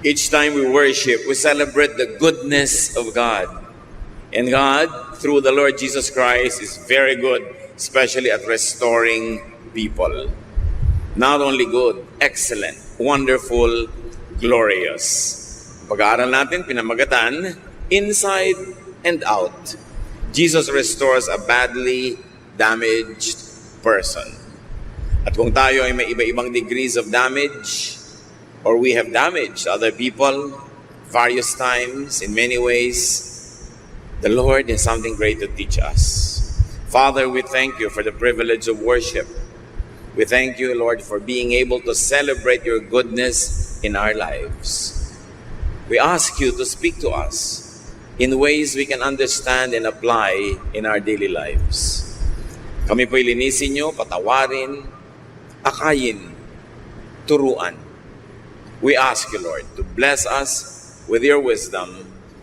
Each time we worship, we celebrate the goodness of God. And God, through the Lord Jesus Christ, is very good, especially at restoring people. Not only good, excellent, wonderful, glorious. Pag-aaral natin, pinamagatan, inside and out. Jesus restores a badly damaged person. At kung tayo ay may iba-ibang degrees of damage, or we have damaged other people various times, in many ways, the Lord has something great to teach us. Father, we thank you for the privilege of worship. We thank you, Lord, for being able to celebrate your goodness in our lives. We ask you to speak to us in ways we can understand and apply in our daily lives. Kami po'y linisin nyo, patawarin, akayin, turuan. We ask you, Lord, to bless us with your wisdom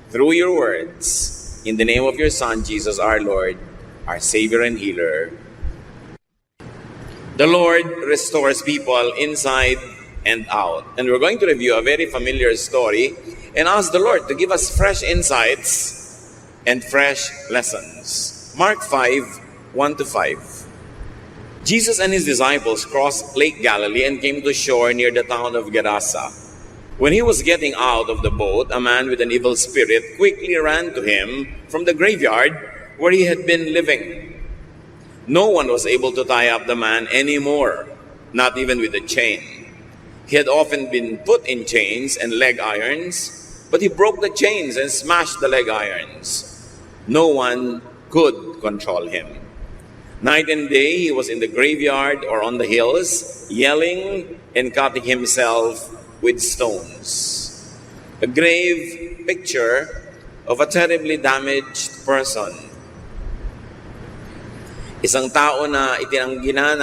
through your words. In the name of your Son, Jesus, our Lord, our Savior and Healer. The Lord restores people inside and out. And we're going to review a very familiar story and ask the Lord to give us fresh insights and fresh lessons. Mark 5, 1-5. Jesus and his disciples crossed Lake Galilee and came to shore near the town of Gerasa. When he was getting out of the boat, a man with an evil spirit quickly ran to him from the graveyard where he had been living. No one was able to tie up the man anymore, not even with a chain. He had often been put in chains and leg irons, but he broke the chains and smashed the leg irons. No one could control him. Night and day, he was in the graveyard or on the hills, yelling and cutting himself with stones. A grave picture of a terribly damaged person. Isang tao na tinanggihan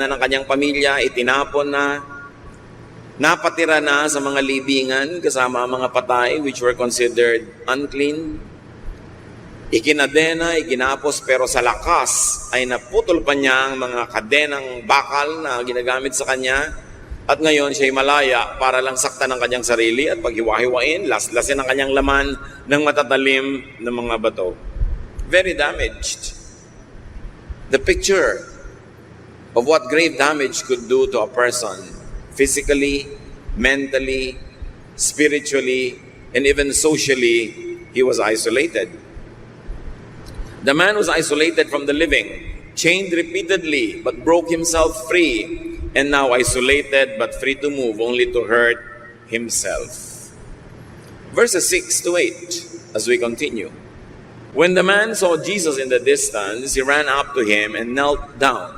na ng kanyang pamilya, itinapon na, napatira na sa mga libingan kasama ang mga patay which were considered unclean. Ikinadena, iginapos, pero sa lakas ay naputol pa niya ang mga kadenang bakal na ginagamit sa kanya. At ngayon siya'y malaya para lang saktan ang kanyang sarili at paghiwa-hiwain, laslasin ang kanyang laman ng matatalim na mga bato. Very damaged. The picture of what grave damage could do to a person, physically, mentally, spiritually, and even socially, he was isolated. The man was isolated from the living, chained repeatedly, but broke himself free, and now isolated but free to move, only to hurt himself. Verses 6-8, as we continue. When the man saw Jesus in the distance, he ran up to him and knelt down.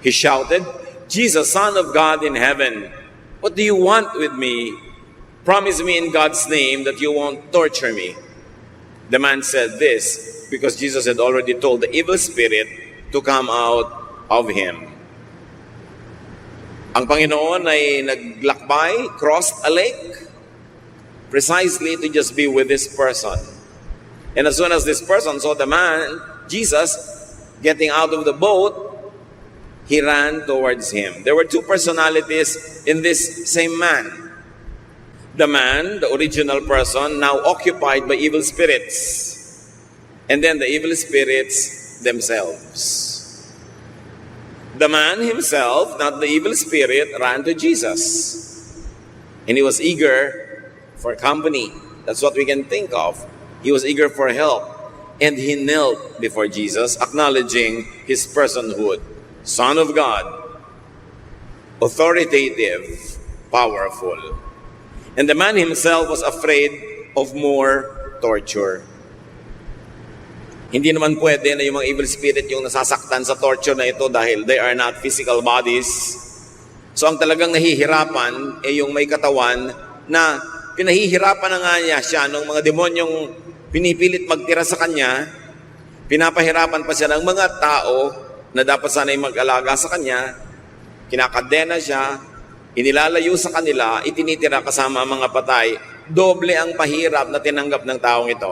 He shouted, "Jesus, Son of God in heaven, what do you want with me? Promise me in God's name that you won't torture me." The man said this because Jesus had already told the evil spirit to come out of him. Ang Panginoon ay naglakbay, crossed a lake, precisely to just be with this person. And as soon as this person saw the man, Jesus, getting out of the boat, he ran towards him. There were two personalities in this same man. The man, the original person, now occupied by evil spirits. And then the evil spirits themselves. The man himself, not the evil spirit, ran to Jesus. And he was eager for company. That's what we can think of. He was eager for help. And he knelt before Jesus, acknowledging his personhood. Son of God, authoritative, powerful. And the man himself was afraid of more torture. Hindi naman pwede na yung mga evil spirit yung nasasaktan sa torture na ito dahil they are not physical bodies. So ang talagang nahihirapan ay yung may katawan na pinahihirapan na nga niya siya ng mga demonyong pinipilit magtira sa kanya, pinapahirapan pa siya ng mga tao na dapat sana'y mag-alaga sa kanya, kinakadena siya, inilalayo sa kanila, itinitira kasama ang mga patay. Doble ang pahirap na tinanggap ng taong ito.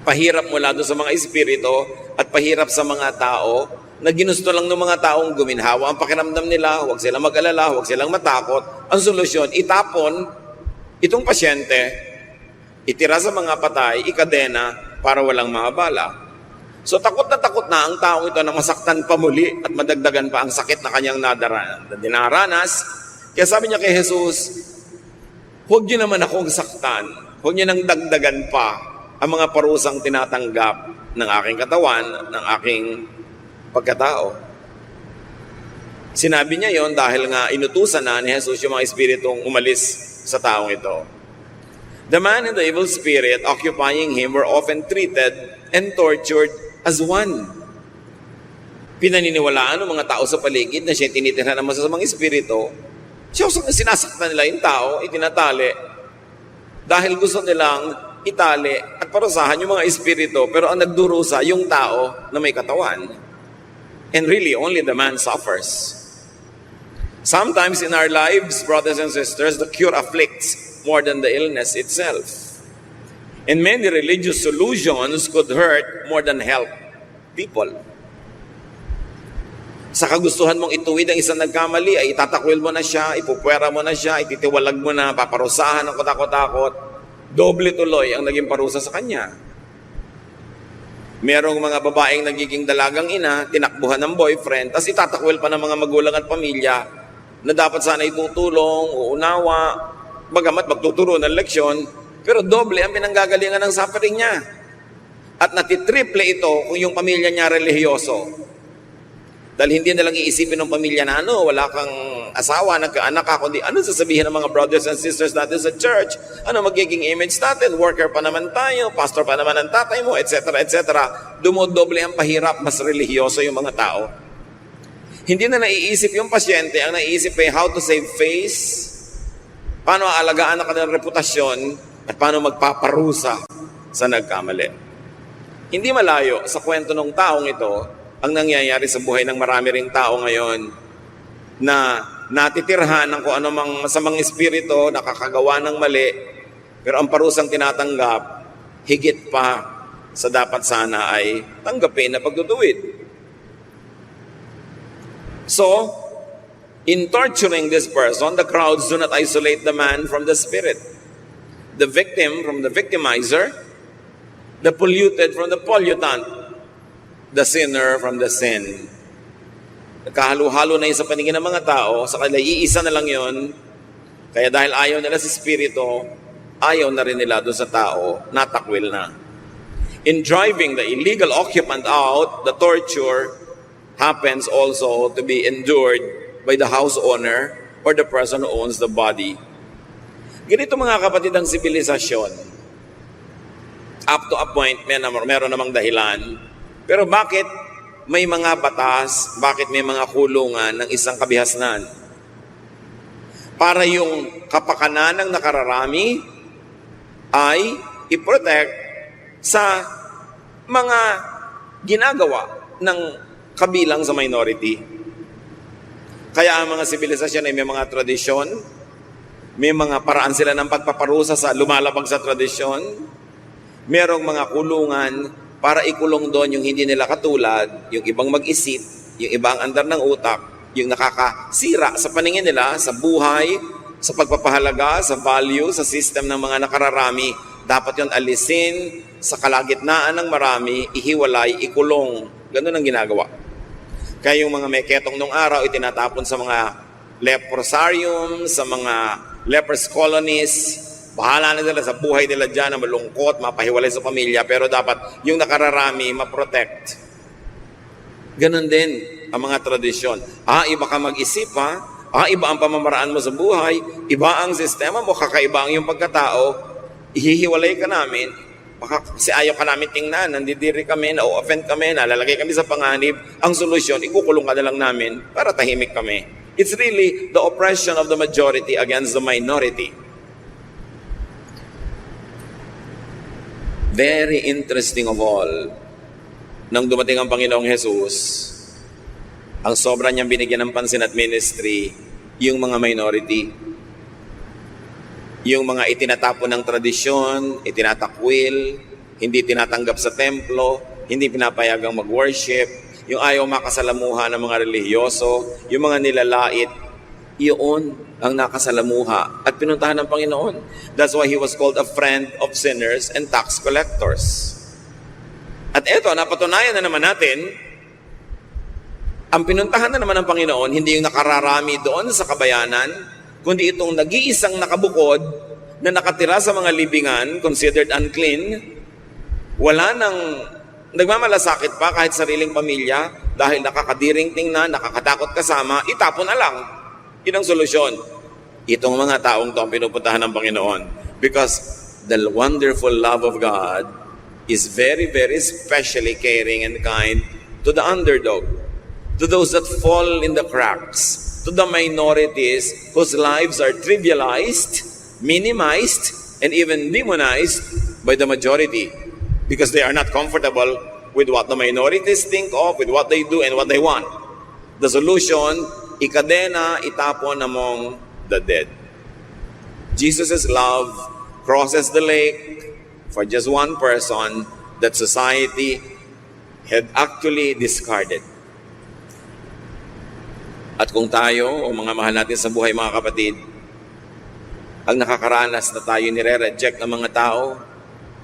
Pahirap mula doon sa mga espiritu at pahirap sa mga tao na ginusto lang ng mga taong guminhawa ang pakiramdam nila, huwag silang mag-alala, huwag silang matakot. Ang solusyon, itapon itong pasyente, itira sa mga patay, ikadena para walang maabala. So takot na ang taong ito na masaktan pa muli at madagdagan pa ang sakit na kanyang dinaranas. Kaya sabi niya kay Jesus, huwag niyo naman akong saktan, huwag niyo nang dagdagan pa ang mga parusang tinatanggap ng aking katawan, ng aking pagkatao. Sinabi niya yon dahil nga inutusan na ni Jesus yung mga espiritong umalis sa taong ito. The man and the evil spirit occupying him were often treated and tortured as one. Pinaniniwalaan ng mga tao sa paligid na siya tinitira naman sa mga espiritu. Siya sinasaktan nila yung tao, itinatali, dahil gusto nilang itali at parusahan yung mga espiritu, pero ang nagdurusa yung tao na may katawan. And really, only the man suffers. Sometimes in our lives, brothers and sisters, the cure afflicts more than the illness itself. And many religious solutions could hurt more than help people. Sa kagustuhan mong ituwid ang isang nagkamali, ay itatakwil mo na siya, ipupwera mo na siya, ititiwalag mo na, paparusahan ng katakot-takot. Doble tuloy ang naging parusa sa kanya. Merong mga babaeng nagiging dalagang ina, tinakbuhan ng boyfriend, tapos itatakwil pa ng mga magulang at pamilya na dapat sana itutulong, uunawa, bagamat magtuturo ng leksyon, pero doble ang pinanggagalingan ng suffering niya. At natitriple ito kung yung pamilya niya relihiyoso. Dahil hindi na lang iisipin ng pamilya na wala kang asawa, nagkaanak ka, kundi ano sasabihin ng mga brothers and sisters natin sa church? Ano magiging image natin? Worker pa naman tayo, pastor pa naman ang tatay mo, etc. etc. Dumodoble ang pahirap, mas relihiyoso yung mga tao. Hindi na naiisip yung pasyente, ang naiisip ay how to save face, paano aalagaan ang kanilang reputasyon, at paano magpaparusa sa nagkamali. Hindi malayo sa kwento ng taong ito ang nangyayari sa buhay ng marami ring tao ngayon na natitirhan ng kung ano mang masamang espiritu, nakakagawa ng mali, pero ang parusang tinatanggap, higit pa sa dapat sana ay tanggapin na pagduduwid. So, in torturing this person, the crowds do not isolate the man from the spirit, the victim from the victimizer, the polluted from the pollutant, the sinner from the sin. Nagkahalo-halo na yun sa paningin ng mga tao, sa kanila iisa na lang yun. Kaya dahil ayaw nila sa spirito, ayaw na rin nila doon sa tao, natakwil na. In driving the illegal occupant out, the torture happens also to be endured by the house owner or the person who owns the body. Ganito mga kapatid ang sibilisasyon. Up to a point, meron namang dahilan. Pero bakit may mga batas, bakit may mga kulungan ng isang kabihasnan? Para yung kapakanan ng nakararami ay i-protect sa mga ginagawa ng kabilang sa minority. Kaya ang mga sibilisasyon ay may mga tradisyon, may mga paraan sila ng pagpaparusa sa lumalabag sa tradisyon, merong mga kulungan para ikulong doon yung hindi nila katulad, yung ibang mag-isip, yung ibang andar ng utak, yung nakakasira sa paningin nila, sa buhay, sa pagpapahalaga, sa value, sa system ng mga nakararami. Dapat yun alisin sa kalagitnaan ng marami, ihiwalay, ikulong. Ganun ang ginagawa. Kaya yung mga meketong nung araw, itinatapon sa mga leprosarium, sa mga lepers colonies. Bahala na sila sa buhay nila dyan na malungkot, mapahiwalay sa pamilya, pero dapat yung nakararami ma-protect. Ganon din ang mga tradisyon. Iba ka mag-isip ha? Iba ang pamamaraan mo sa buhay, iba ang sistema mo, kakaiba ang iyong pagkatao, ihihiwalay ka namin, baka kasi ayaw ka namin tingnan, nandidiri kami, na-offend kami, nalalagay kami sa panganib, ang solusyon, ikukulong ka na lang namin para tahimik kami. It's really the oppression of the majority against the minority. Very interesting of all, nang dumating ang Panginoong Jesus, ang sobra niyang binigyan ng pansin at ministry, yung mga minority. Yung mga itinatapon ng tradisyon, itinatakwil, hindi tinatanggap sa templo, hindi pinapayagang mag-worship, yung ayaw makasalamuha ng mga relihiyoso, yung mga nilalait, iyon ang nakasalamuha at pinuntahan ng Panginoon. That's why He was called a friend of sinners and tax collectors. At eto, napatunayan na naman natin, ang pinuntahan na naman ng Panginoon, hindi yung nakararami doon sa kabayanan, kundi itong nag-iisang nakabukod na nakatira sa mga libingan, considered unclean, wala nang nagmamalasakit pa kahit sariling pamilya dahil nakakadiring tingnan, nakakatakot kasama, itapon na lang. Yun ang solusyon. Itong mga taong to ang pinupuntahan ng Panginoon. Because the wonderful love of God is very, very specially caring and kind to the underdog, to those that fall in the cracks, to the minorities whose lives are trivialized, minimized, and even demonized by the majority because they are not comfortable with what the minorities think of, with what they do, and what they want. The solution, ikadena, itapon among the dead. Jesus' love crosses the lake for just one person that society had actually discarded. At kung tayo, o mga mahal natin sa buhay mga kapatid, ang nakakaranas na tayo nire-reject ng mga tao,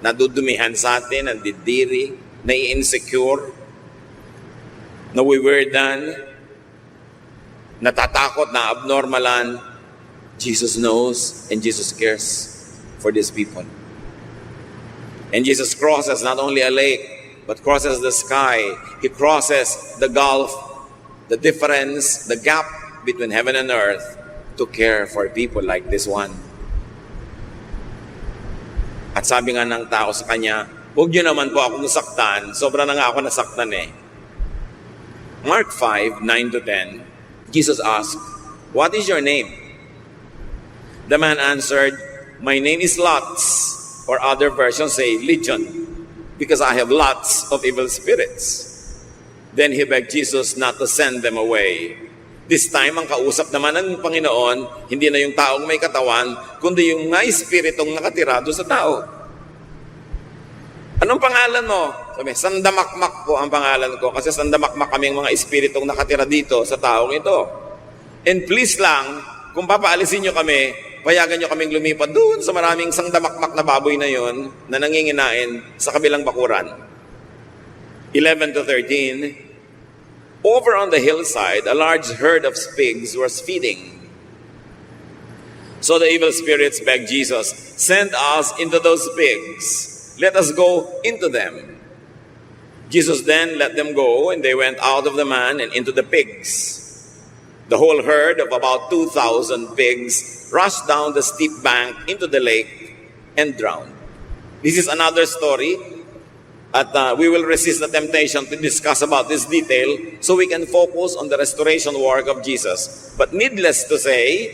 nadudumihan sa atin, nandidiri, nai-insecure, nawiwirdan, natatakot, na abnormalan, Jesus knows and Jesus cares for these people. And Jesus crosses not only a lake, but crosses the sky. He crosses the gulf, the difference, the gap between heaven and earth to care for people like this one. At sabi nga ng tao sa kanya, huwag niyo naman po akong saktan. Sobra na nga ako nasaktan eh. Mark 5, 9-10, Jesus asked, "What is your name?" The man answered, "My name is Lots," or other versions say Legion, "because I have lots of evil spirits." Then he begged Jesus not to send them away. This time, ang kausap naman ng Panginoon, hindi na yung taong may katawan, kundi yung nga espiritong nakatira doon sa tao. Anong pangalan mo? Sabi, Sandamakmak po ang pangalan ko, kasi sandamakmak kaming mga espiritong nakatira dito sa taong ito. And please lang, kung papaalisin nyo kami, payagan nyo kaming lumipat doon sa maraming sangdamakmak na baboy na yon na nanginginain sa kabilang bakuran. 11-13, over on the hillside, a large herd of pigs was feeding. So the evil spirits begged Jesus, "Send us into those pigs. Let us go into them." Jesus then let them go, and they went out of the man and into the pigs. The whole herd of about 2,000 pigs rushed down the steep bank into the lake and drowned. This is another story. At we will resist the temptation to discuss about this detail so we can focus on the restoration work of Jesus. But needless to say,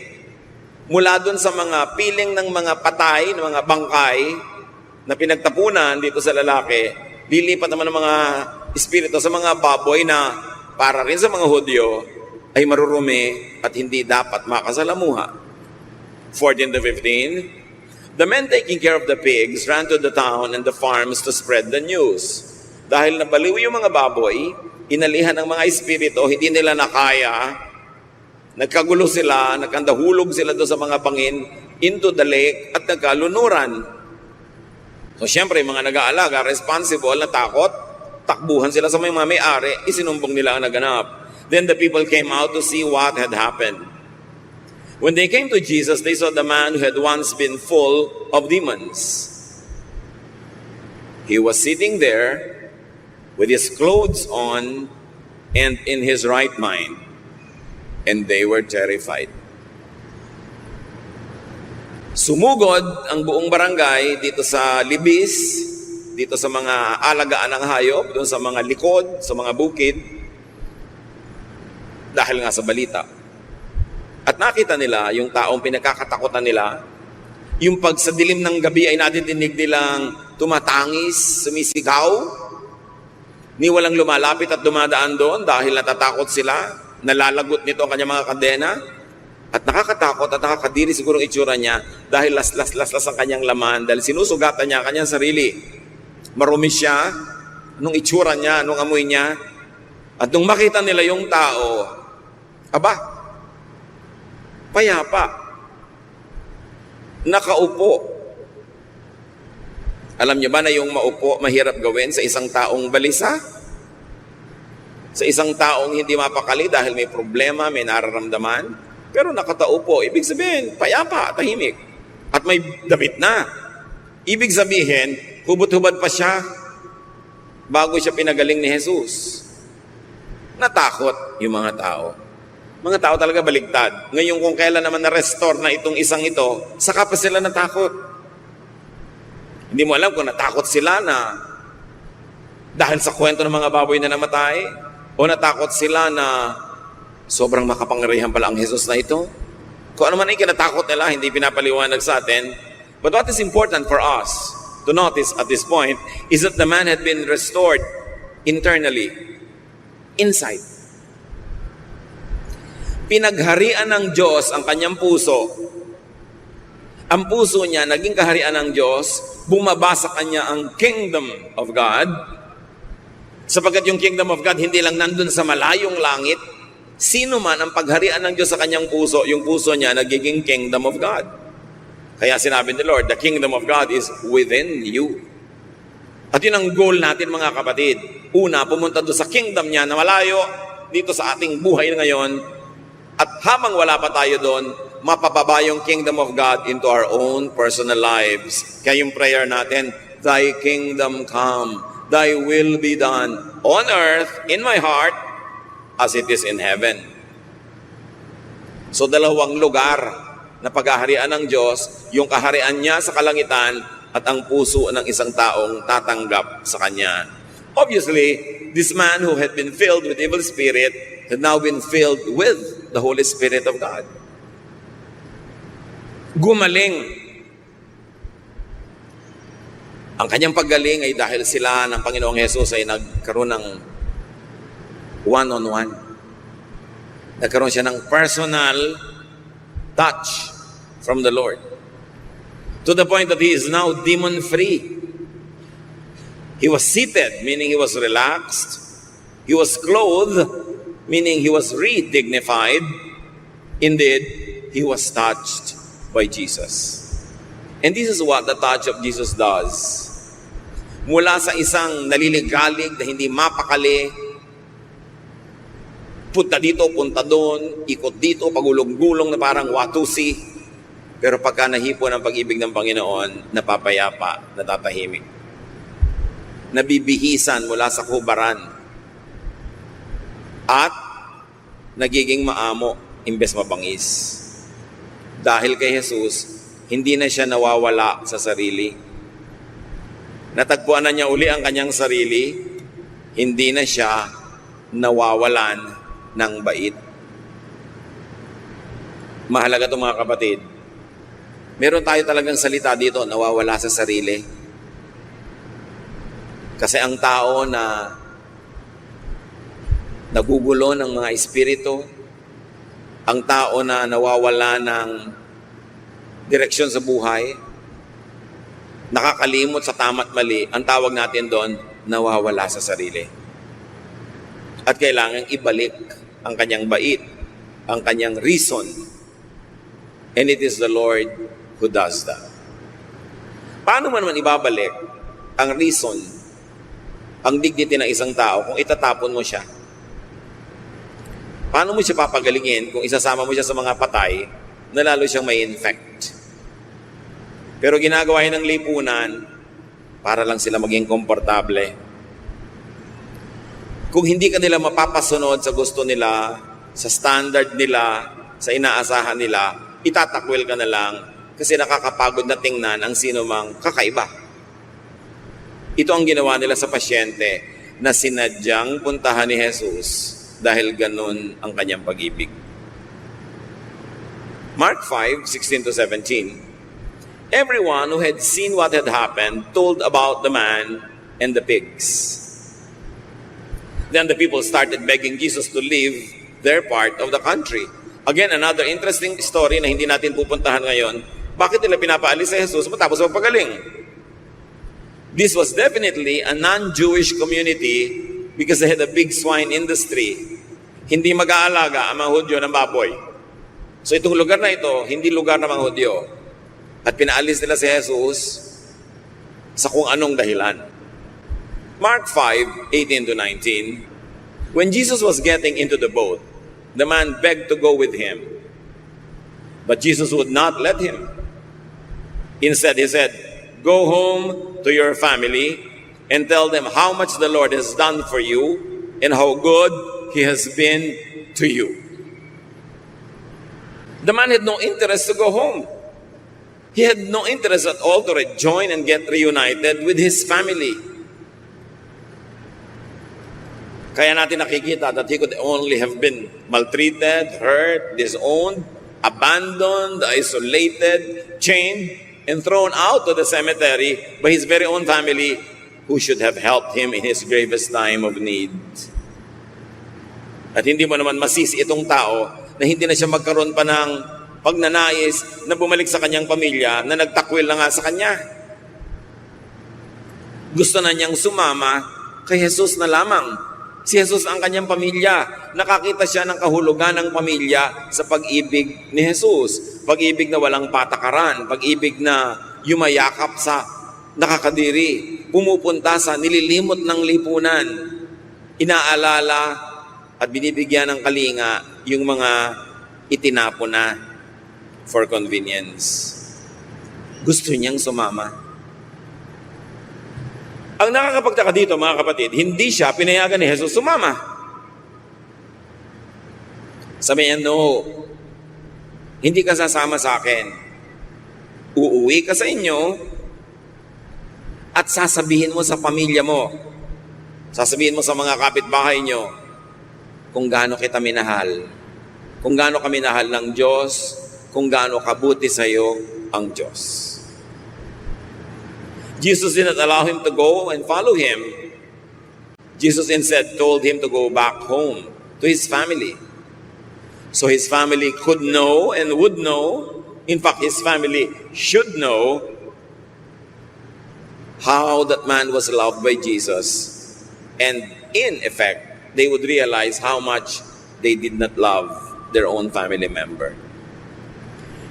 mula dun sa mga piling ng mga patay, ng mga bangkay na pinagtapunan dito sa lalaki, lilipat naman ng mga espiritu sa mga baboy na para rin sa mga Hudyo ay marurumi at hindi dapat makasalamuha. 14-15, the men taking care of the pigs ran to the town and the farms to spread the news. Dahil nabaliw yung mga baboy, inalihan ng mga espiritu, hindi nila nakaya, nagkagulo sila, nagkandahulog sila doon sa mga bangin into the lake at nagkalunuran. So syempre, mga nag-aalaga, responsible, natakot, takbuhan sila sa mga may-ari, isinumbong nila ang naganap. Then the people came out to see what had happened. When they came to Jesus, they saw the man who had once been full of demons. He was sitting there with his clothes on and in his right mind, and they were terrified. Sumugod ang buong barangay dito sa Libis, dito sa mga alagaan ng hayop, doon sa mga likod, sa mga bukid, dahil nga sa balita. At nakita nila yung taong pinakakatakutan nila, yung pag sa dilim ng gabi ay nadidinig nilang tumatangis, sumisigaw, ni walang lumalapit at dumadaan doon dahil natatakot sila, nalalagot nito ang kanyang mga kadena, at nakakatakot at nakakadiri siguro ang itsura niya dahil laslas ang kanyang laman, dahil sinusugatan niya ang kanyang sarili. Marumi siya, nung itsura niya, nung amoy niya, At nung makita nila yung tao, aba, payapa, nakaupo. Alam niyo ba na yung maupo, mahirap gawin sa isang taong balisa? Sa isang taong hindi mapakali dahil may problema, may nararamdaman? Pero nakataupo, ibig sabihin, payapa, tahimik. At may damit na. Ibig sabihin, hubot-hubad pa siya bago siya pinagaling ni Jesus. Natakot yung mga tao. Mga tao talaga baligtad. Ngayon kung kailan naman na-restore na itong isang ito, saka pa sila natakot. Hindi mo alam kung natakot sila na dahil sa kwento ng mga baboy na namatay, o natakot sila na sobrang makapangyarihan pala ang Jesus na ito. Kung ano man ay kinatakot nila, hindi pinapaliwanag sa atin. But what is important for us to notice at this point is that the man had been restored internally. Inside. Pinagharian ng Diyos ang kanyang puso. Ang puso niya, naging kaharian ng Diyos, bumaba sa kanya ang kingdom of God. Sapagkat yung kingdom of God, hindi lang nandun sa malayong langit. Sino man ang pagharian ng Diyos sa kanyang puso, yung puso niya nagiging kingdom of God. Kaya sinabi ni Lord, the kingdom of God is within you. At yun ang goal natin mga kapatid. Una, pumunta doon sa kingdom niya na malayo dito sa ating buhay ngayon. At habang wala pa tayo doon, mapababa yung kingdom of God into our own personal lives. Kaya yung prayer natin, Thy kingdom come, Thy will be done on earth, in my heart, as it is in heaven. So dalawang lugar na paghaharian ng Diyos, yung kaharian niya sa kalangitan at ang puso ng isang taong tatanggap sa Kanya. Obviously, this man who had been filled with evil spirit had now been filled with the Holy Spirit of God. Gumaling. Ang kanyang paggaling ay dahil sila ng Panginoong Hesus ay nagkaroon ng one-on-one. Nagkaroon siya ng personal touch from the Lord. To the point that he is now demon-free. He was seated, meaning he was relaxed. He was clothed, meaning he was re-dignified. Indeed, he was touched by Jesus. And this is what the touch of Jesus does. Mula sa isang naliligalig na hindi mapakali, punta dito, punta doon, ikot dito, pagulong-gulong na parang watusi. Pero pagka nahipo ng pag-ibig ng Panginoon, napapayapa, natatahimik. Nabibihisan mula sa kubaran. At nagiging maamo imbes mabangis. Dahil kay Jesus, hindi na siya nawawala sa sarili. Natagpuan na niya uli ang kanyang sarili, hindi na siya nawawalan ng bait. Mahalaga ito mga kapatid. Meron tayo talagang salita dito, nawawala sa sarili. Kasi ang tao na nagugulo ng mga espiritu, ang tao na nawawala ng direksyon sa buhay, nakakalimot sa tama't mali, ang tawag natin doon, nawawala sa sarili. At kailangan ibalik ang kanyang bait, ang kanyang reason. And it is the Lord who does that. Paano man ibabalik ang reason, ang dignity ng isang tao kung itatapon mo siya? Paano mo siya papagalingin kung isasama mo siya sa mga patay na lalo siyang may infect? Pero ginagawa yun ng lipunan para lang sila maging komportable. Kung hindi ka nila mapapasunod sa gusto nila, sa standard nila, sa inaasahan nila, itatakwil ka na lang kasi nakakapagod na tingnan ang sino mang kakaiba. Ito ang ginawa nila sa pasyente na sinadyang puntahan ni Jesus dahil ganun ang kanyang pag-ibig. Mark 5:16-17. Everyone who had seen what had happened told about the man and the pigs. Then the people started begging Jesus to leave their part of the country. Again, another interesting story na hindi natin pupuntahan ngayon. Bakit nila pinapaalis si Jesus matapos magpagaling? This was definitely a non-Jewish community because they had a big swine industry. Hindi mag-aalaga ang mga Hudyo ng baboy. So itong lugar na ito, hindi lugar ng mga Hudyo. At pinaalis nila si Jesus sa kung anong dahilan. Mark 5:18-19, when Jesus was getting into the boat, the man begged to go with him. But Jesus would not let him. Instead, he said, "Go home to your family and tell them how much the Lord has done for you and how good He has been to you." The man had no interest to go home. He had no interest at all to rejoin and get reunited with his family. Kaya natin nakikita that he could only have been maltreated, hurt, disowned, abandoned, isolated, chained, and thrown out to the cemetery by his very own family who should have helped him in his gravest time of need. At hindi mo naman masisi itong tao na hindi na siya magkaroon pa ng pagnanais na bumalik sa kanyang pamilya na nagtakwil na nga sa kanya. Gusto na niyang sumama kay Jesus na lamang. Si Jesus ang kanyang pamilya. Nakakita siya ng kahulugan ng pamilya sa pag-ibig ni Jesus. Pag-ibig na walang patakaran. Pag-ibig na yumayakap sa nakakadiri. Pumupunta sa nililimot ng lipunan. Inaalala at binibigyan ng kalinga yung mga itinapon na for convenience. Gusto niyang sumama. Ang nakakapagtaka dito, mga kapatid, hindi siya pinayagan ni Jesus sumama. Sabi niya, "No, hindi ka sasama sa akin. Uuwi ka sa inyo at sasabihin mo sa pamilya mo, sasabihin mo sa mga kapitbahay nyo kung gaano kita minahal, kung gaano ka minahal ng Diyos, kung gaano kabuti sa iyo ang Diyos." Jesus did not allow him to go and follow him. Jesus instead told him to go back home to his family. So his family could know and would know, in fact, his family should know how that man was loved by Jesus. And in effect, they would realize how much they did not love their own family member.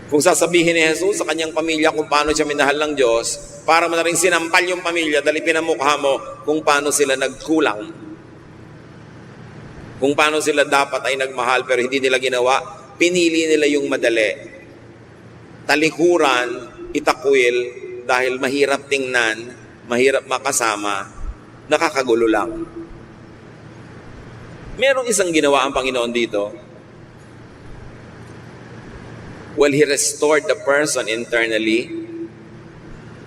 Kung sasabihin ni Jesus sa kanyang pamilya kung paano siya minahal ng Diyos, para mo na rin sinampal yung pamilya dahil pinamukha mo kung paano sila nagkulang. Kung paano sila dapat ay nagmahal pero hindi nila ginawa, pinili nila yung madali. Talikuran, itakwil, dahil mahirap tingnan, mahirap makasama, nakakagulo lang. Merong isang ginawa ang Panginoon dito. Well, He restored the person internally.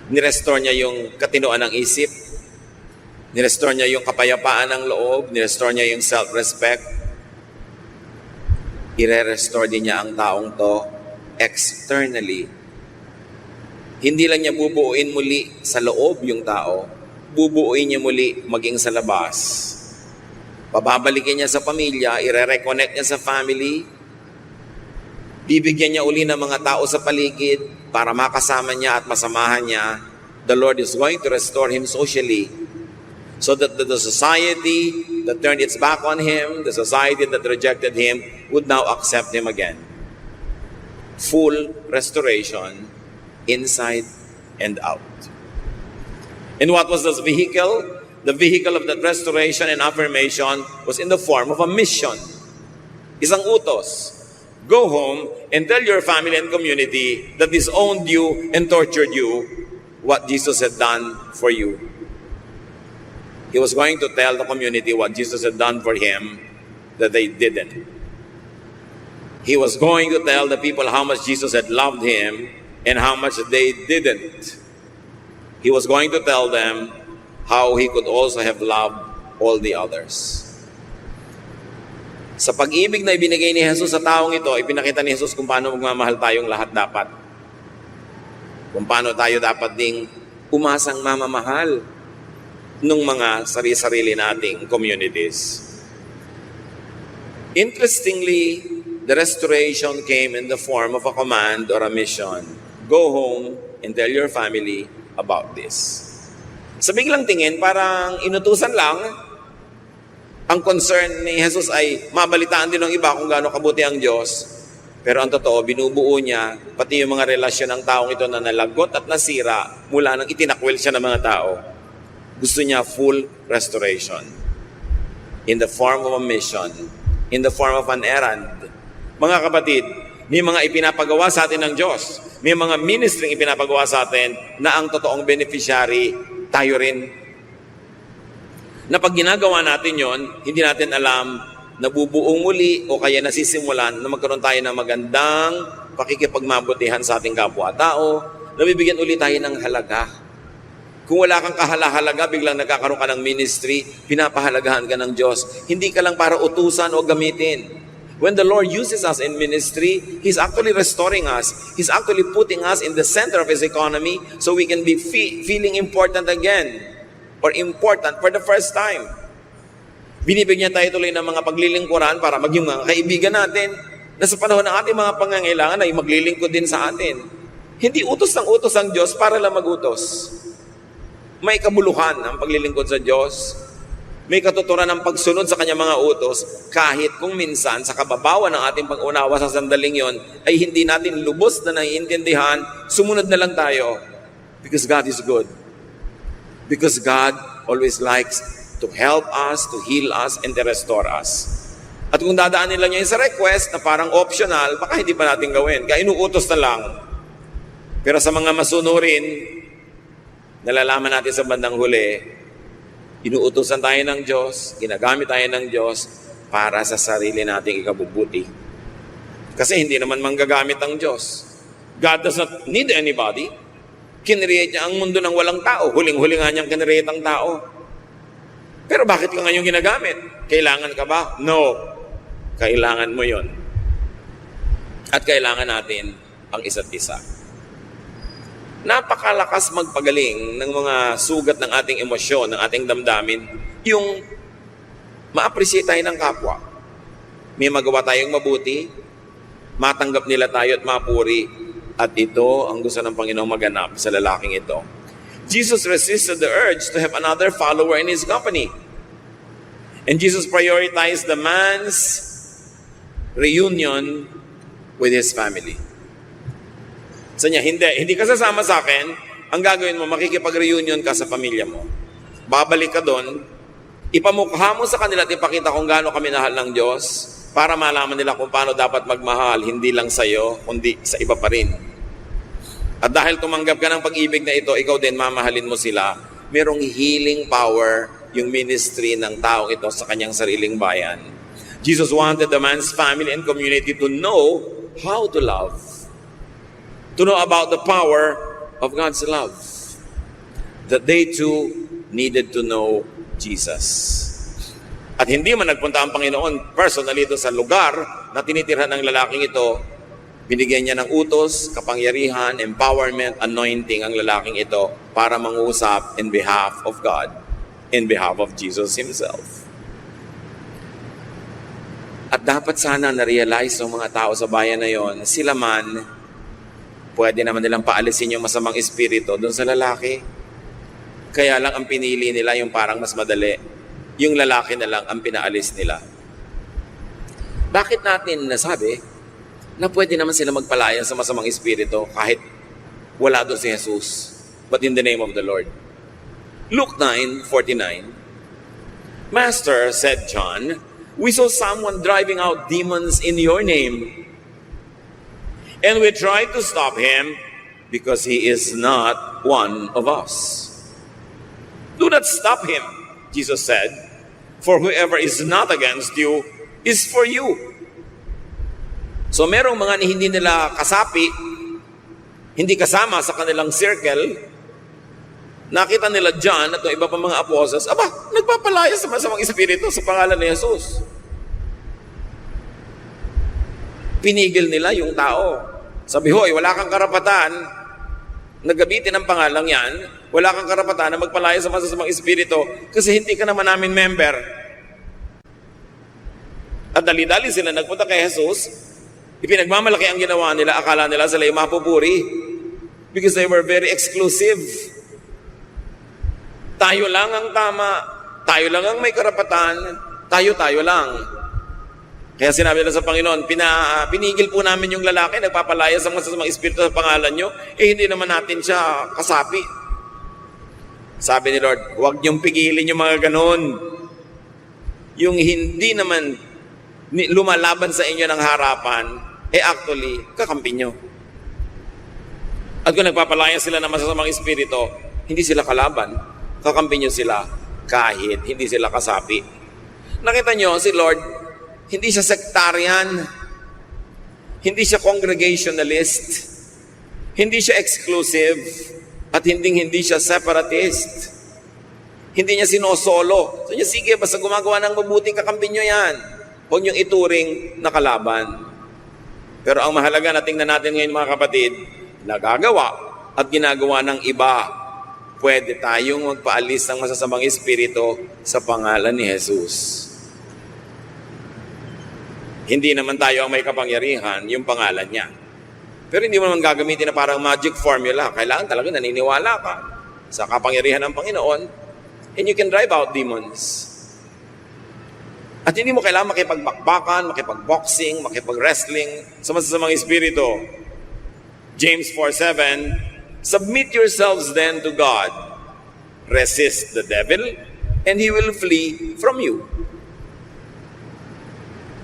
Nirestore niya yung katinoan ng isip. Nirestore niya yung kapayapaan ng loob. Nirestore niya yung self-respect. Ire-restore din niya ang taong to externally. Hindi lang niya bubuuin muli sa loob yung tao. Bubuuin niya muli maging sa labas. Pababalikin niya sa pamilya. Ire-reconnect niya sa family. Bibigyan niya uli ng mga tao sa paligid para makasama niya at masamahan niya. The Lord is going to restore him socially so that the society that turned its back on him, the society that rejected him, would now accept him again. Full restoration inside and out. And what was this vehicle? The vehicle of that restoration and affirmation was in the form of a mission. Isang utos. Go home and tell your family and community that disowned you and tortured you what Jesus had done for you. He was going to tell the community what Jesus had done for him that they didn't. He was going to tell the people how much Jesus had loved him and how much they didn't. He was going to tell them how he could also have loved all the others. Sa pag-ibig na ibinigay ni Jesus sa taong ito, ipinakita ni Jesus kung paano magmamahal tayong lahat dapat. Kung paano tayo dapat ding umasang mamamahal ng mga sarili-sarili nating communities. Interestingly, the restoration came in the form of a command or a mission. Go home and tell your family about this. Sa biglang tingin, parang inutusan lang. Ang concern ni Jesus ay mabalitaan din ng iba kung gaano kabuti ang Diyos. Pero ang totoo, binubuo niya pati yung mga relasyon ng taong ito na nalagot at nasira mula nang itinakwil siya ng mga tao. Gusto niya full restoration in the form of a mission, in the form of an errand. Mga kapatid, may mga ipinapagawa sa atin ng Diyos. May mga ministry ipinapagawa sa atin na ang totoong beneficiary, tayo rin. Na pag ginagawa natin yon, hindi natin alam, nabubuong muli o kaya nasisimulan na magkaroon tayo ng magandang pakikipagmabutihan sa ating kapwa-tao, nabibigyan ulit tayo ng halaga. Kung wala kang kahalaga, biglang nagkakaroon ka ng ministry, pinapahalagahan ka ng Diyos. Hindi ka lang para utusan o gamitin. When the Lord uses us in ministry, He's actually restoring us. He's actually putting us in the center of His economy so we can be feeling important again or important for the first time. Binibigyan tayo tuloy ng mga paglilingkuran para maging mga kaibigan natin na sa panahon ng ating mga pangangailangan ay maglilingkod din sa atin. Hindi utos ng utos ang Diyos para lang magutos. May kabuluhan ang paglilingkod sa Diyos. May katuturan ng pagsunod sa kanyang mga utos kahit kung minsan sa kababawan ng ating pag-unawa sa sandaling yon ay hindi natin lubos na naiintindihan, sumunod na lang tayo. Because God is good. Because God always likes to help us, to heal us, and to restore us. At kung dadaanin lang niya sa request na parang optional, baka hindi pa natin gawin. Kaya inuutos na lang. Pero sa mga masunurin, nalalaman natin sa bandang huli, inuutosan tayo ng Diyos, ginagamit tayo ng Diyos para sa sarili nating ikabubuti. Kasi hindi naman manggagamit ang Diyos. God does not need anybody. Kinreate niya ang mundo ng walang tao. Huling-huli nga niyang kinreate ang tao. Pero bakit ka ngayon ginagamit? Kailangan ka ba? No. Kailangan mo yon. At kailangan natin ang isa't isa. Napakalakas magpagaling ng mga sugat ng ating emosyon, ng ating damdamin, yung ma-appreciate tayo ng kapwa. May magawa tayong mabuti, matanggap nila tayo at mapuri, at ito ang gusto ng Panginoong maganap sa lalaking ito. Jesus resisted the urge to have another follower in His company. And Jesus prioritized the man's reunion with his family. Sa niya, hindi ka sasama sa akin, ang gagawin mo, makikipag-reunion ka sa pamilya mo. Babalik ka doon, ipamukha mo sa kanila at ipakita kung gaano kami minahal ng Diyos para malaman nila kung paano dapat magmahal, hindi lang sa iyo, kundi sa iba pa rin. At dahil tumanggap ka ng pag-ibig na ito, ikaw din mamahalin mo sila. Merong healing power yung ministry ng taong ito sa kanyang sariling bayan. Jesus wanted the man's family and community to know how to love. To know about the power of God's love. That they too needed to know Jesus. At hindi man nagpunta ang Panginoon personally ito sa lugar na tinitirhan ng lalaking ito, binigyan niya ng utos, kapangyarihan, empowerment, anointing ang lalaking ito para mangusap in behalf of God, in behalf of Jesus Himself. At dapat sana na-realize ng mga tao sa bayan na yon, sila man, pwede naman nilang paalisin yung masamang espiritu doon sa lalaki. Kaya lang ang pinili nila yung parang mas madali. Yung lalaki na lang ang pinaalis nila. Bakit natin nasabi na pwede naman sila magpalaya sa masamang espiritu kahit wala doon si Jesus, but in the name of the Lord? Luke 9:49, Master, said John, we saw someone driving out demons in your name. And we tried to stop him because he is not one of us. Do not stop him, Jesus said, for whoever is not against you is for you. So merong mga hindi nila kasapi, hindi kasama sa kanilang circle, nakita nila John at yung iba pa mga apostles, nagpapalaya sa masamang espiritu sa pangalan ni Jesus. Pinigil nila yung tao. Sabi, hoy, wala kang karapatan na gamitin ang pangalang yan, wala kang karapatan na magpalaya sa masasamang espiritu kasi hindi ka naman namin member. At dali-dali sila nagpunta kay Jesus, ipinagmamalaki ang ginawa nila, akala nila sila yung mapupuri because they were very exclusive. Tayo lang ang tama, tayo lang ang may karapatan, tayo-tayo lang. Kaya sinabi nila sa Panginoon, pinigil po namin yung lalaki, nagpapalaya sa mga espiritu sa pangalan nyo, hindi naman natin siya kasapi. Sabi ni Lord, huwag niyong pigilin yung mga ganon. Yung hindi naman lumalaban sa inyo ng harapan, actually, kakampi nyo. At kung nagpapalaya sila ng masasamang espiritu, hindi sila kalaban. Kakampi nyo sila kahit hindi sila kasapi. Nakita nyo, si Lord, hindi siya sectarian, hindi siya congregationalist, hindi siya exclusive, at hindi siya separatist. Hindi niya sinosolo. So niya, sige, basta gumagawa ng mabuting kakampi nyo yan. Huwag niyong ituring na kalaban. Pero ang mahalaga na tingnan natin ngayon mga kapatid, nagagawa at ginagawa ng iba, pwede tayong magpaalis ng masasamang espiritu sa pangalan ni Jesus. Hindi naman tayo ang may kapangyarihan, yung pangalan niya. Pero hindi mo naman gagamitin na parang magic formula. Kailangan talaga naniniwala ka sa kapangyarihan ng Panginoon and you can drive out demons. At hindi mo kailangan makipagbakbakan, makipagboxing, makipag-wrestling sa masasamang espiritu. James 4:7, submit yourselves then to God. Resist the devil and he will flee from you.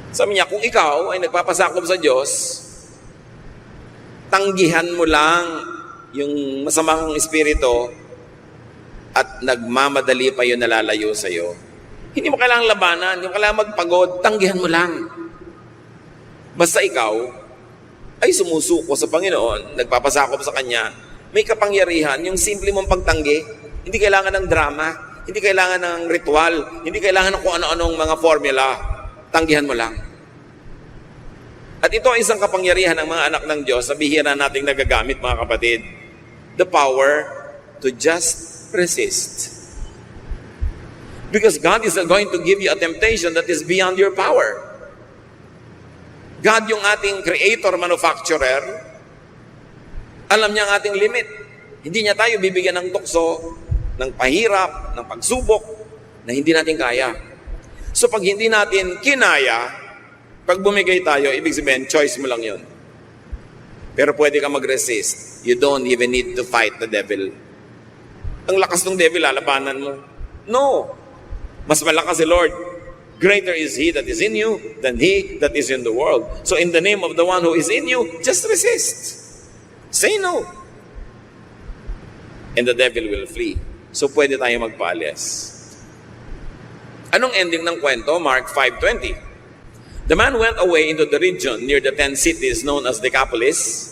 Sabi niya, kung ikaw ay nagpapasakop sa Diyos, tanggihan mo lang yung masamang espiritu at nagmamadali pa yun nalalayo sa iyo. Hindi mo kailangang labanan, hindi mo kailangang magpagod, tanggihan mo lang. Basta ikaw ay sumusuko sa Panginoon, nagpapasakop sa Kanya, may kapangyarihan, yung simple mong pagtanggi, hindi kailangan ng drama, hindi kailangan ng ritual, hindi kailangan ng kung ano-anong mga formula, tanggihan mo lang. At ito ay isang kapangyarihan ng mga anak ng Diyos na bihira nating nagagamit mga kapatid. The power to just resist. Because God is not going to give you a temptation that is beyond your power. God yung ating creator, manufacturer, alam niya ang ating limit. Hindi niya tayo bibigyan ng tukso, ng pahirap, ng pagsubok, na hindi natin kaya. So pag hindi natin kinaya, pag bumigay tayo, ibig sabihin, choice mo lang yun. Pero pwede ka mag-resist. You don't even need to fight the devil. Ang lakas ng devil, lalabanan mo. No. Mas malakas si Lord. Greater is He that is in you than he that is in the world. So in the name of the one who is in you, just resist. Say no. And the devil will flee. So pwede tayo magpaalis. Anong ending ng kwento? Mark 5:20. The man went away into the region near the 10 cities known as Decapolis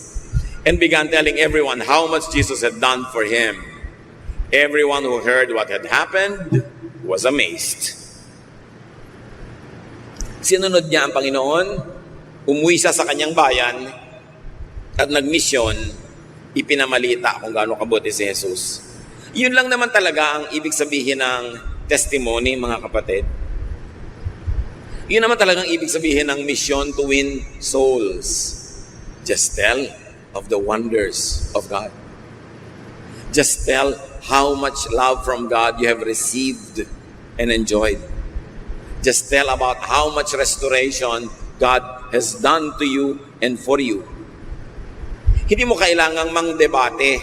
and began telling everyone how much Jesus had done for him. Everyone who heard what had happened was amazed. Sinunod niya ang Panginoon, umuwi siya sa kanyang bayan at nagmisyon, ipinamalita kung gaano kabuti si Jesus. Yun lang naman talaga ang ibig sabihin ng testimony, mga kapatid. Yun naman talagang ibig sabihin ng mission to win souls. Just tell of the wonders of God. Just tell how much love from God you have received and enjoyed. Just tell about how much restoration God has done to you and for you. Hindi mo kailangang mangdebate.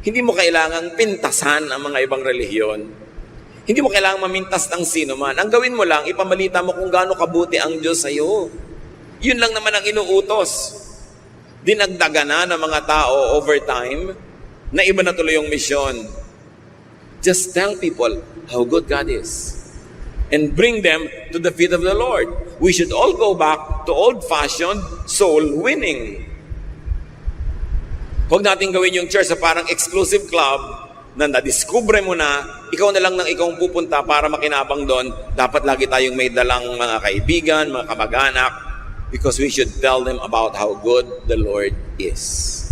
Hindi mo kailangang pintasan ang mga ibang relihiyon. Hindi mo kailangang mamintas ng sino man. Ang gawin mo lang, ipamalita mo kung gaano kabuti ang Diyos sa iyo. Yun lang naman ang inuutos. Dinagdagan na ng mga tao over time na iba na tuloy yung mission. Just tell people how good God is and bring them to the feet of the Lord. We should all go back to old-fashioned soul winning. Huwag natin gawin yung church sa parang exclusive club na nadiskubre mo na, ikaw na lang ikaw pupunta para makinabang doon. Dapat lagi tayong may dalang mga kaibigan, mga kamag-anak, because we should tell them about how good the Lord is.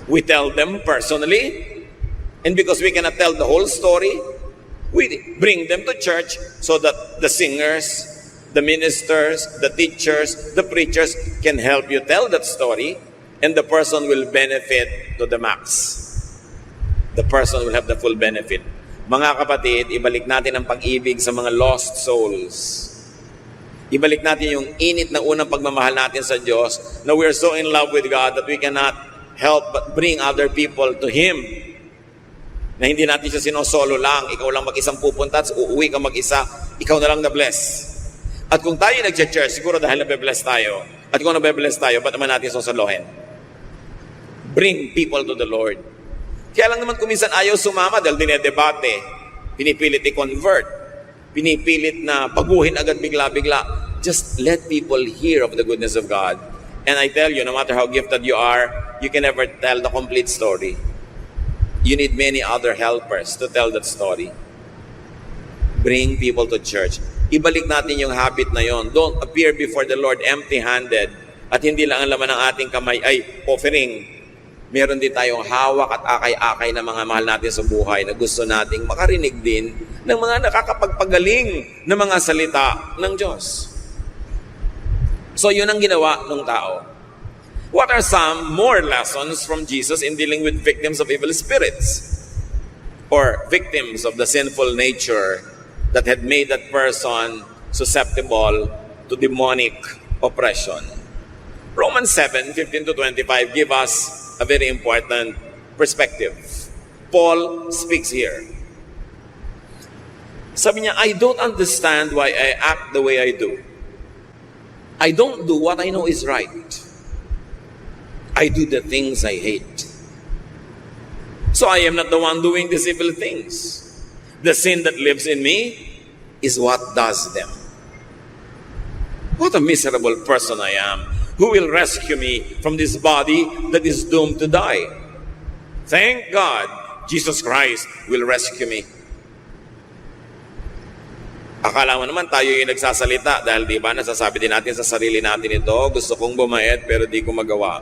We tell them personally, and because we cannot tell the whole story, we bring them to church so that the singers, the ministers, the teachers, the preachers can help you tell that story, and the person will benefit to the max. The person will have the full benefit. Mga kapatid, ibalik natin ang pag-ibig sa mga lost souls. Ibalik natin yung init na unang pagmamahal natin sa Diyos, na we're so in love with God that we cannot help but bring other people to Him. Na hindi natin siya sinosolo lang, ikaw lang mag-isang pupunta, at uuwi ka mag-isa, ikaw na lang na-bless. At kung tayo nag-church, siguro dahil nabe-bless tayo, at kung nabe-bless tayo, ba't naman natin sosolohin? Bring people to the Lord. Kaya lang naman kuminsan ayaw sumama dahil dinedebate, pinipilit i-convert, pinipilit na baguhin agad bigla-bigla. Just let people hear of the goodness of God. And I tell you, no matter how gifted you are, you can never tell the complete story. You need many other helpers to tell that story. Bring people to church. Ibalik natin yung habit na yon. Don't appear before the Lord empty-handed. At hindi lang ang laman ng ating kamay ay offering. Meron din tayong hawak at akay-akay na mga mahal natin sa buhay na gusto nating makarinig din ng mga nakakapagpagaling na mga salita ng Diyos. So yun ang ginawa ng tao. What are some more lessons from Jesus in dealing with victims of evil spirits? Or victims of the sinful nature that had made that person susceptible to demonic oppression? Romans 7:15-25 give us a very important perspective. Paul speaks here. Sabi niya, I don't understand why I act the way I do. I don't do what I know is right. I do the things I hate. So I am not the one doing these evil things. The sin that lives in me is what does them. What a miserable person I am. Who will rescue me from this body that is doomed to die? Thank God, Jesus Christ will rescue me. Akala mo naman tayo yung nagsasalita dahil di ba nasasabi din natin sa sarili natin ito, gusto kong bumait pero di ko magawa.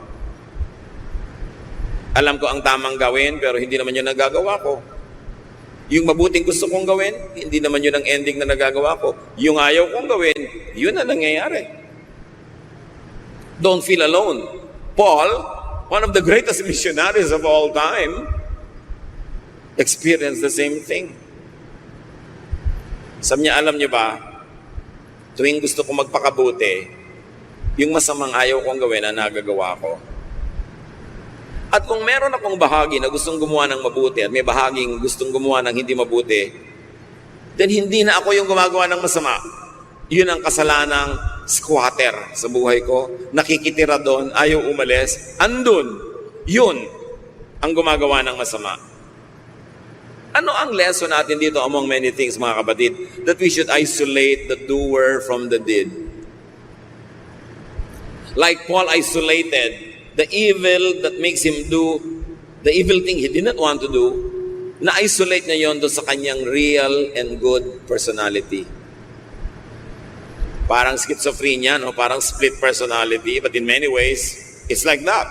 Alam ko ang tamang gawin pero hindi naman yun nagagawa ko. Yung mabuting gusto kong gawin, hindi naman yun ang ending na nagagawa ko. Yung ayaw kong gawin, yun ang nangyayari. Don't feel alone. Paul, one of the greatest missionaries of all time, experienced the same thing. Sabi niya, alam niyo ba, tuwing gusto kong magpakabuti, yung masamang ayaw kong gawin na nagagawa ko. At kung meron akong bahagi na gustong gumawa ng mabuti at may bahaging gustong gumawa ng hindi mabuti, then hindi na ako yung gumagawa ng masama. Yun ang kasalanang squatter sa buhay ko. Nakikitira doon, ayaw umalis, andun. Yun ang gumagawa ng masama. Ano ang lesson natin dito among many things, mga kapatid? That we should isolate the doer from the deed. Like Paul isolated the evil that makes him do the evil thing he did not want to do, na-isolate niya yon doon sa kanyang real and good personality. Parang schizophrenia, no? Parang split personality, but in many ways, it's like that.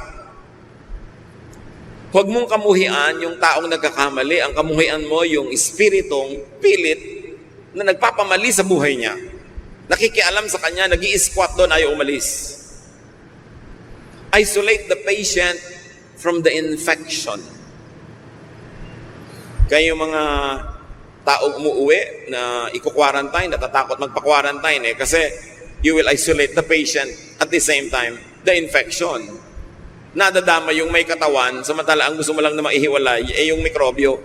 Huwag mong kamuhian yung taong nagkakamali. Ang kamuhian mo yung espiritong pilit na nagpapamali sa buhay niya. Nakikialam sa kanya, nag-i-squat doon, ayaw umalis. Isolate the patient from the infection. Kaya yung mga taong umuwi na iko-quarantine, natatakot magpa-quarantine kasi you will isolate the patient at the same time, the infection. Nadadama yung may katawan, samantala ang gusto mo lang na maihiwalay ay yung mikrobyo.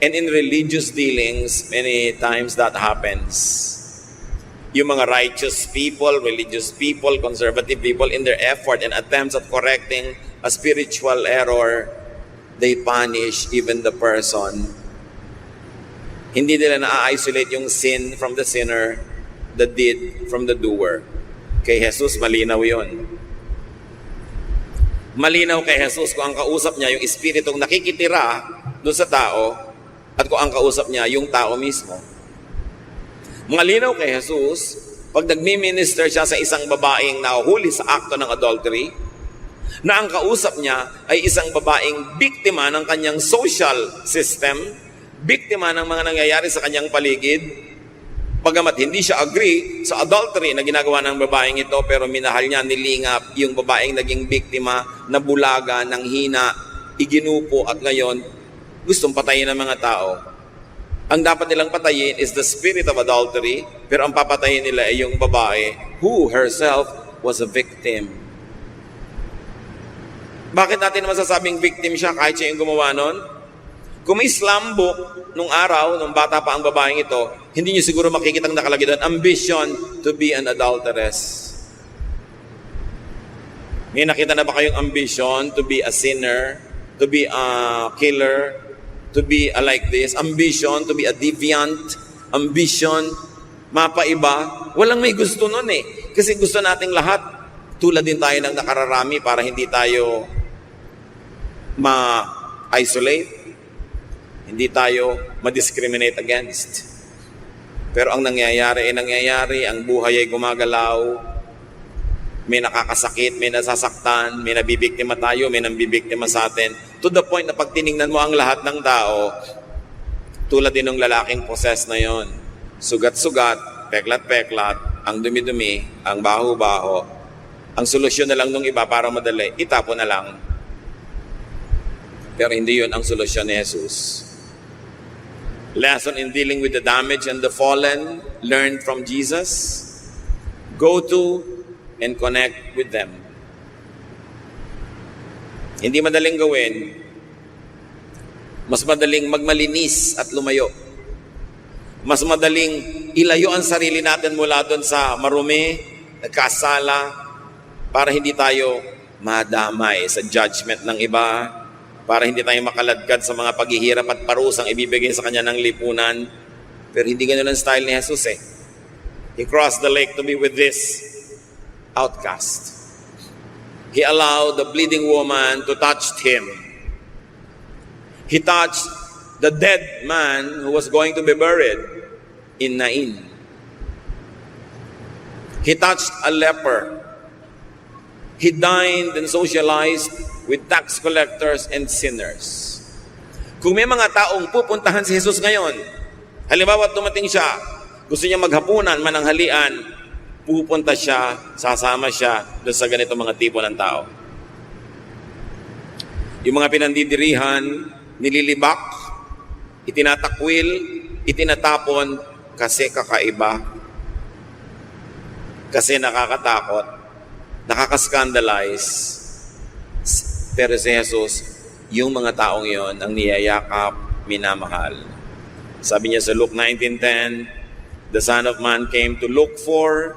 And in religious dealings, many times that happens. Yung mga righteous people, religious people, conservative people, in their effort and attempts at correcting a spiritual error, they punish even the person. Hindi nila na-isolate yung sin from the sinner, the deed from the doer. Kay Jesus, malinaw yun. Malinaw kay Jesus kung ang kausap niya yung espiritong nakikitira doon sa tao at kung ang kausap niya yung tao mismo. Malinaw kay Jesus pag nagmi-minister siya sa isang babaeng nahuhuli sa akto ng adultery na ang kausap niya ay isang babaeng biktima ng kanyang social system, biktima ng mga nangyayari sa kanyang paligid. Pagamat hindi siya agree sa adultery na ginagawa ng babaeng ito, pero minahal niya, nilingap yung babaeng naging biktima, na bulaga, ng hina, iginupo, at ngayon gustong patayin ng mga tao. Ang dapat nilang patayin is the spirit of adultery, pero ang papatayin nila ay yung babae who herself was a victim. Bakit natin masasabing victim siya kahit siya yung gumawa nun? Kung may slam book nung araw, nung bata pa ang babaeng ito, hindi niyo siguro makikitang nakalagay doon, ambition to be an adulteress. May nakita na ba kayong ambition to be a sinner, to be a killer, to be a like this, ambition to be a deviant, ambition, mapaiba? Walang may gusto nun eh. Kasi gusto nating lahat, tulad din tayo ng nakararami para hindi tayo ma-isolate, hindi tayo ma-discriminate against. Pero ang nangyayari, ang buhay ay gumagalaw, may nakakasakit, may nasasaktan, may nabibiktima tayo, may nambibiktima sa atin. To the point na pag tinignan mo ang lahat ng tao, tulad din ng lalaking poses na yon, sugat-sugat, peklat-peklat, ang dumi-dumi, ang baho-baho. Ang solusyon na lang nung iba para madali, itapon na lang. Pero hindi yun ang solusyon ni Jesus. Lesson in dealing with the damage and the fallen, learn from Jesus. Go to and connect with them. Hindi madaling gawin. Mas madaling magmalinis at lumayo. Mas madaling ilayo ang sarili natin mula doon sa marumi, nagkasala, para hindi tayo madamay sa judgment ng iba, para hindi tayo makaladkad sa mga paghihirap at parusang ibibigay sa kanya ng lipunan. Pero hindi ganun ang style ni Jesus eh. He crossed the lake to be with this outcast. He allowed the bleeding woman to touch him. He touched the dead man who was going to be buried in Nain. He touched a leper. He dined and socialized with tax collectors and sinners. Kung may mga taong pupuntahan si Jesus ngayon, halimbawa dumating siya, gusto niya maghapunan, mananghalian, pupunta siya, sasama siya doon sa ganito mga tipo ng tao. Yung mga pinandidirihan, nililibak, itinatakwil, itinatapon kasi kakaiba, kasi nakakatakot, nakakaskandalize. Pero si Jesus, yung mga taong yon ang niyayakap, minamahal. Sabi niya sa Luke 19:10, the Son of Man came to look for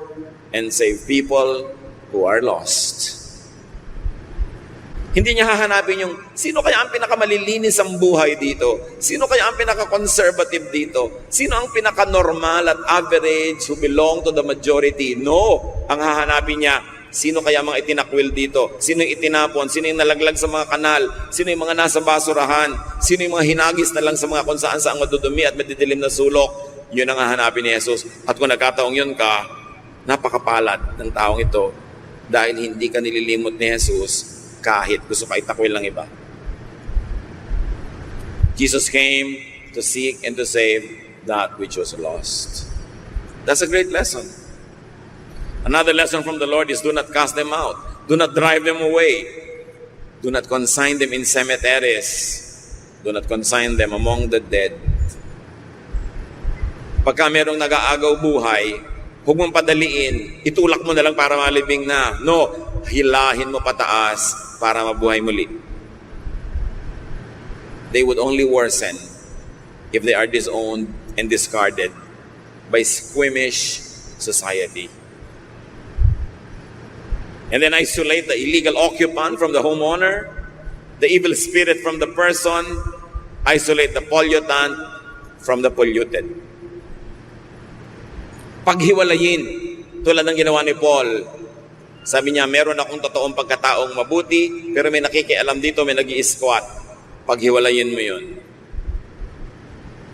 and save people who are lost. Hindi niya hahanapin yung, sino kaya ang pinakamalilinis ang buhay dito? Sino kaya ang pinaka-conservative dito? Sino ang pinaka-normal at average who belong to the majority? No! Ang hahanapin niya, sino kaya mga itinakwil dito? Sino yung itinapon? Sino yung nalaglag sa mga kanal? Sino yung mga nasa basurahan? Sino yung mga hinagis na lang sa mga kung saan madudumi at madidilim na sulok? Yun ang hahanapin ni Jesus. At kung nagkataong yun ka, napakapalad ng taong ito dahil hindi ka nililimot ni Jesus kahit gusto ka itakwil ng iba. Jesus came to seek and to save that which was lost. That's a great lesson. Another lesson from the Lord is do not cast them out. Do not drive them away. Do not consign them in cemeteries. Do not consign them among the dead. Pagka merong nag-aagaw buhay, huwag mong padaliin, itulak mo na lang para malibing na. No, hilahin mo pataas para mabuhay muli. They would only worsen if they are disowned and discarded by squeamish society. And then isolate the illegal occupant from the homeowner, the evil spirit from the person, isolate the pollutant from the polluted. Paghiwalayin, tulad ng ginawa ni Paul. Sabi niya, meron akong totoong pagkataong mabuti, pero may nakikialam dito, may nag-i-squat. Paghiwalayin mo yun.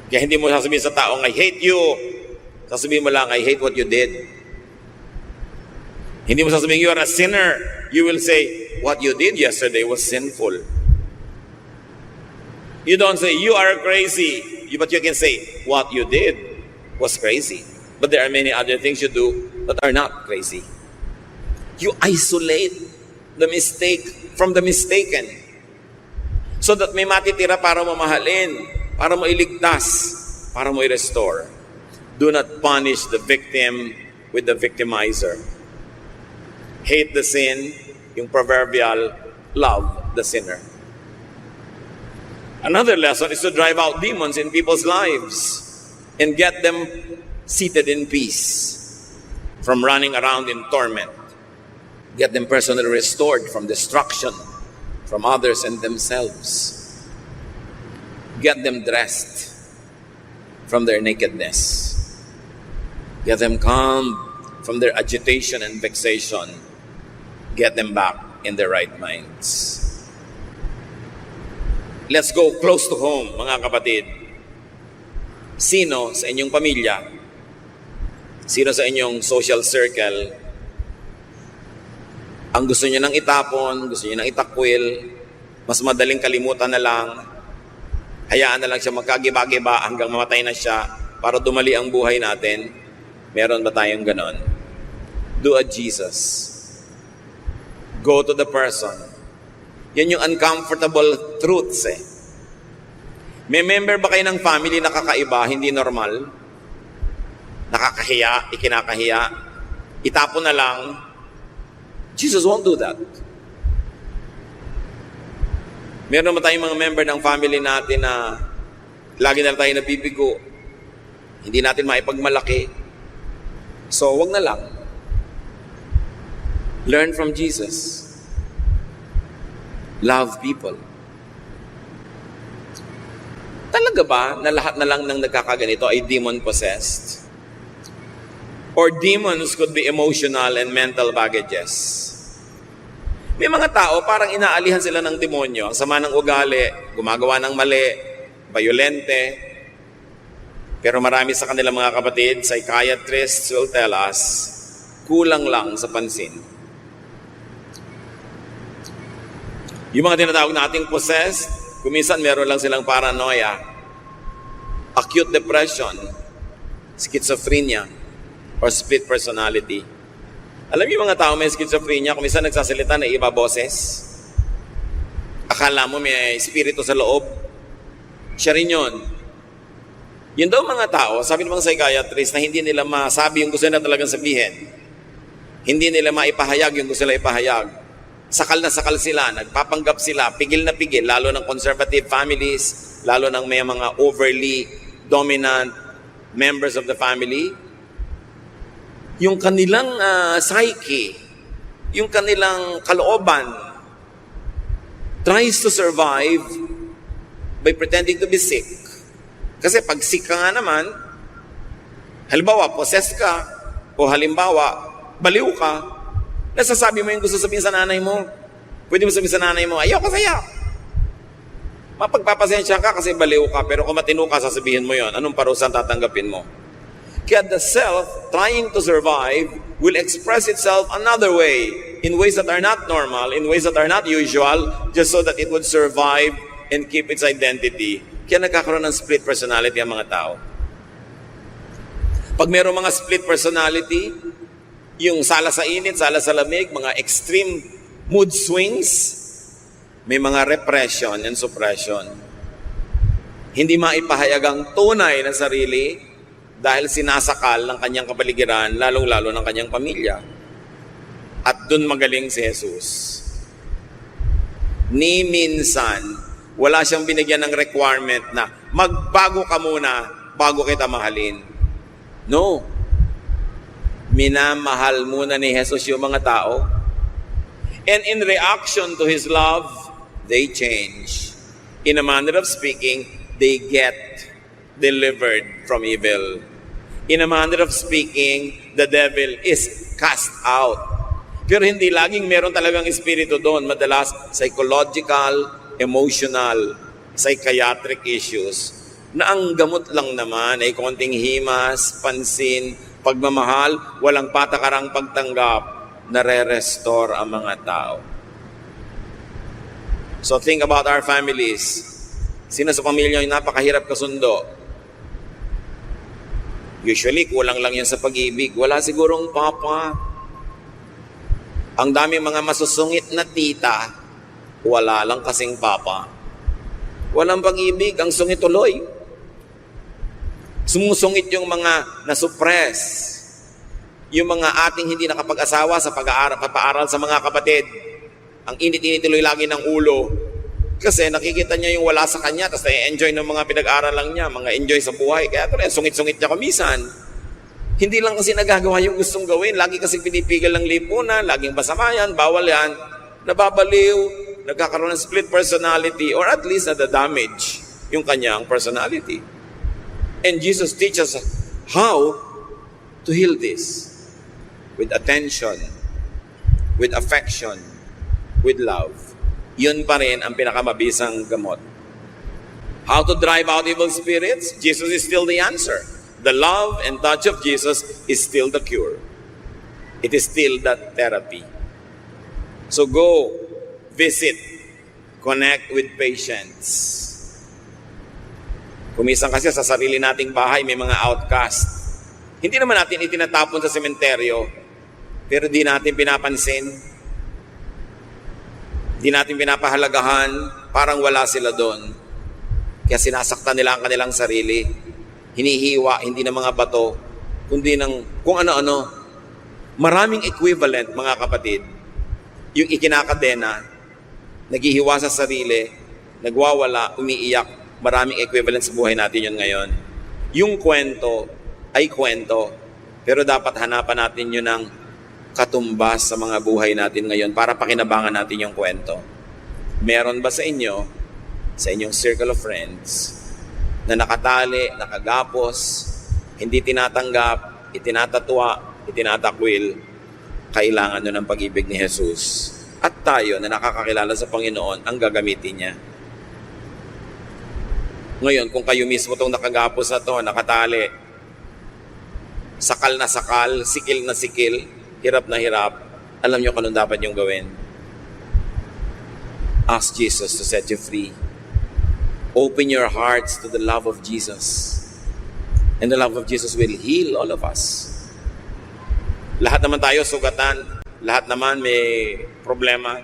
Kaya hindi mo sasabihin sa taong, I hate you. Sasabihin mo lang, I hate what you did. Hindi mo sasabihin, you are a sinner. You will say, what you did yesterday was sinful. You don't say, you are crazy. But you can say, what you did was crazy. But there are many other things you do that are not crazy. You isolate the mistake from the mistaken. So that may matitira para mo mahalin, para mo iligtas, para mo i-restore. Do not punish the victim with the victimizer. Hate the sin, yung proverbial, love the sinner. Another lesson is to drive out demons in people's lives and get them seated in peace from running around in torment. Get them personally restored from destruction, from others and themselves. Get them dressed from their nakedness. Get them calm from their agitation and vexation. Get them back in their right minds. Let's go close to home, mga kapatid. Sino sa inyong pamilya, sino sa inyong social circle, ang gusto nyo nang itapon, gusto nyo nang itakwil, mas madaling kalimutan na lang, hayaan na lang siya magkagiba-giba hanggang mamatay na siya para dumali ang buhay natin? Meron ba tayong ganon? Do a Jesus. Go to the person. Yan yung uncomfortable truths eh. May member ba kayo ng family na kakaiba, hindi normal? Nakakahiya, ikinakahiya, itapon na lang. Jesus won't do that. Meron ba tayong mga member ng family natin na lagi na tayo nabibigo, hindi natin maipagmalaki? So, wag na lang. Learn from Jesus. Love people. Talaga ba na lahat na lang ng nagkakaganito ay demon-possessed? Or demons could be emotional and mental baggages? May mga tao parang inaalihan sila ng demonyo, ang sama ng ugali, gumagawa ng mali, violente. Pero marami sa kanilang mga kapatid, psychiatrists will tell us, kulang lang sa pansin. Yung mga tinatawag nating possessed, kuminsan meron lang silang paranoia, acute depression, schizophrenia, or split personality. Alam niyo mga tao may schizophrenia, kuminsan nagsasalita na iba boses. Akala mo may espiritu sa loob. Siya rin yun. Yun daw mga tao, sabi ng mga psychiatrist na hindi nila masabi yung gusto nila talagang sabihin. Hindi nila maipahayag yung gusto nila ipahayag. Sakal na sakal sila, nagpapanggap sila, pigil na pigil, lalo ng conservative families, lalo ng may mga overly dominant members of the family. Yung kanilang psyche, yung kanilang kalooban, tries to survive by pretending to be sick. Kasi pag sick ka nga naman, halimbawa, possessed ka, o halimbawa, baliw ka, nasasabi mo yung gusto sabihin sa nanay mo. Pwede mo sabihin sa nanay mo, ayoko sa'yo. Mapagpapasensya ka kasi baliw ka, pero kung matino ka, sasabihin mo yon. Anong parusan tatanggapin mo? Kaya the self, trying to survive, will express itself another way, in ways that are not normal, in ways that are not usual, just so that it would survive and keep its identity. Kaya nagkakaroon ng split personality ang mga tao. Pag mayroong mga split personality, yung sala sa init, sala sa lamig, mga extreme mood swings, may mga repression and suppression. Hindi maipahayag ang tunay na sarili dahil sinasakal ng kanyang kapaligiran, lalong-lalo ng kanyang pamilya. At dun magaling si Jesus. Ni minsan, wala siyang binigyan ng requirement na magbago ka muna bago kita mahalin. No. Minamahal muna ni Jesus yung mga tao. And in reaction to His love, they change. In a manner of speaking, they get delivered from evil. In a manner of speaking, the devil is cast out. Pero hindi laging meron talagang espiritu doon. Madalas, psychological, emotional, psychiatric issues na ang gamot lang naman ay konting himas, pansin, pagmamahal, walang patakarang pagtanggap, nare-restore ang mga tao. So think about our families. Sino sa pamilya yung napakahirap kasundo? Usually, kulang lang yan sa pag-ibig. Wala sigurong papa. Ang daming mga masusungit na tita, wala lang kasing papa. Walang pag-ibig, ang sungit tuloy. Sumusungit yung mga nasuppress, yung mga ating hindi nakapag-asawa sa pag-aaral sa mga kapatid. Ang init-init tuloy lagi ng ulo. Kasi nakikita niya yung wala sa kanya, tapos na-enjoy ng mga pinag-aaralan niya, mga enjoy sa buhay. Kaya tuloy, sungit-sungit niya kumisan. Hindi lang kasi nagagawa yung gustong gawin. Lagi kasi pinipigil ng lipunan, laging masama yan, bawal yan. Nababaliw, nagkakaroon ng split personality, or at least nadadamage yung kanyang personality. And Jesus teaches how to heal this with attention, with affection, with love. Yun pa rin ang pinakamabisang gamot. How to drive out evil spirits? Jesus is still the answer. The love and touch of Jesus is still the cure. It is still that therapy. So go, visit, connect with patients. Kumisan kasi sa sarili nating bahay, may mga outcast. Hindi naman natin itinatapon sa sementeryo, pero di natin pinapansin. Di natin pinapahalagahan, parang wala sila doon. Kaya sinasaktan nila ang kanilang sarili. Hinihiwa, hindi ng mga bato, kundi ng kung ano-ano. Maraming equivalent, mga kapatid. Yung ikinakadena, naghihiwa sa sarili, nagwawala, umiiyak, maraming equivalent sa buhay natin yun ngayon. Yung kwento ay kwento, pero dapat hanapan natin yun ng katumbas sa mga buhay natin ngayon para pakinabangan natin yung kwento. Meron ba sa inyo, sa inyong circle of friends, na nakatali, nakagapos, hindi tinatanggap, itinatatwa, itinatakwil, kailangan nyo ng pag-ibig ni Jesus. At tayo na nakakakilala sa Panginoon, ang gagamitin niya. Ngayon, kung kayo mismo itong nakagapos na to, nakatali, sakal na sakal, sikil na sikil, hirap na hirap, alam nyo kung anong dapat yung gawin. Ask Jesus to set you free. Open your hearts to the love of Jesus. And the love of Jesus will heal all of us. Lahat naman tayo sugatan, lahat naman may problema,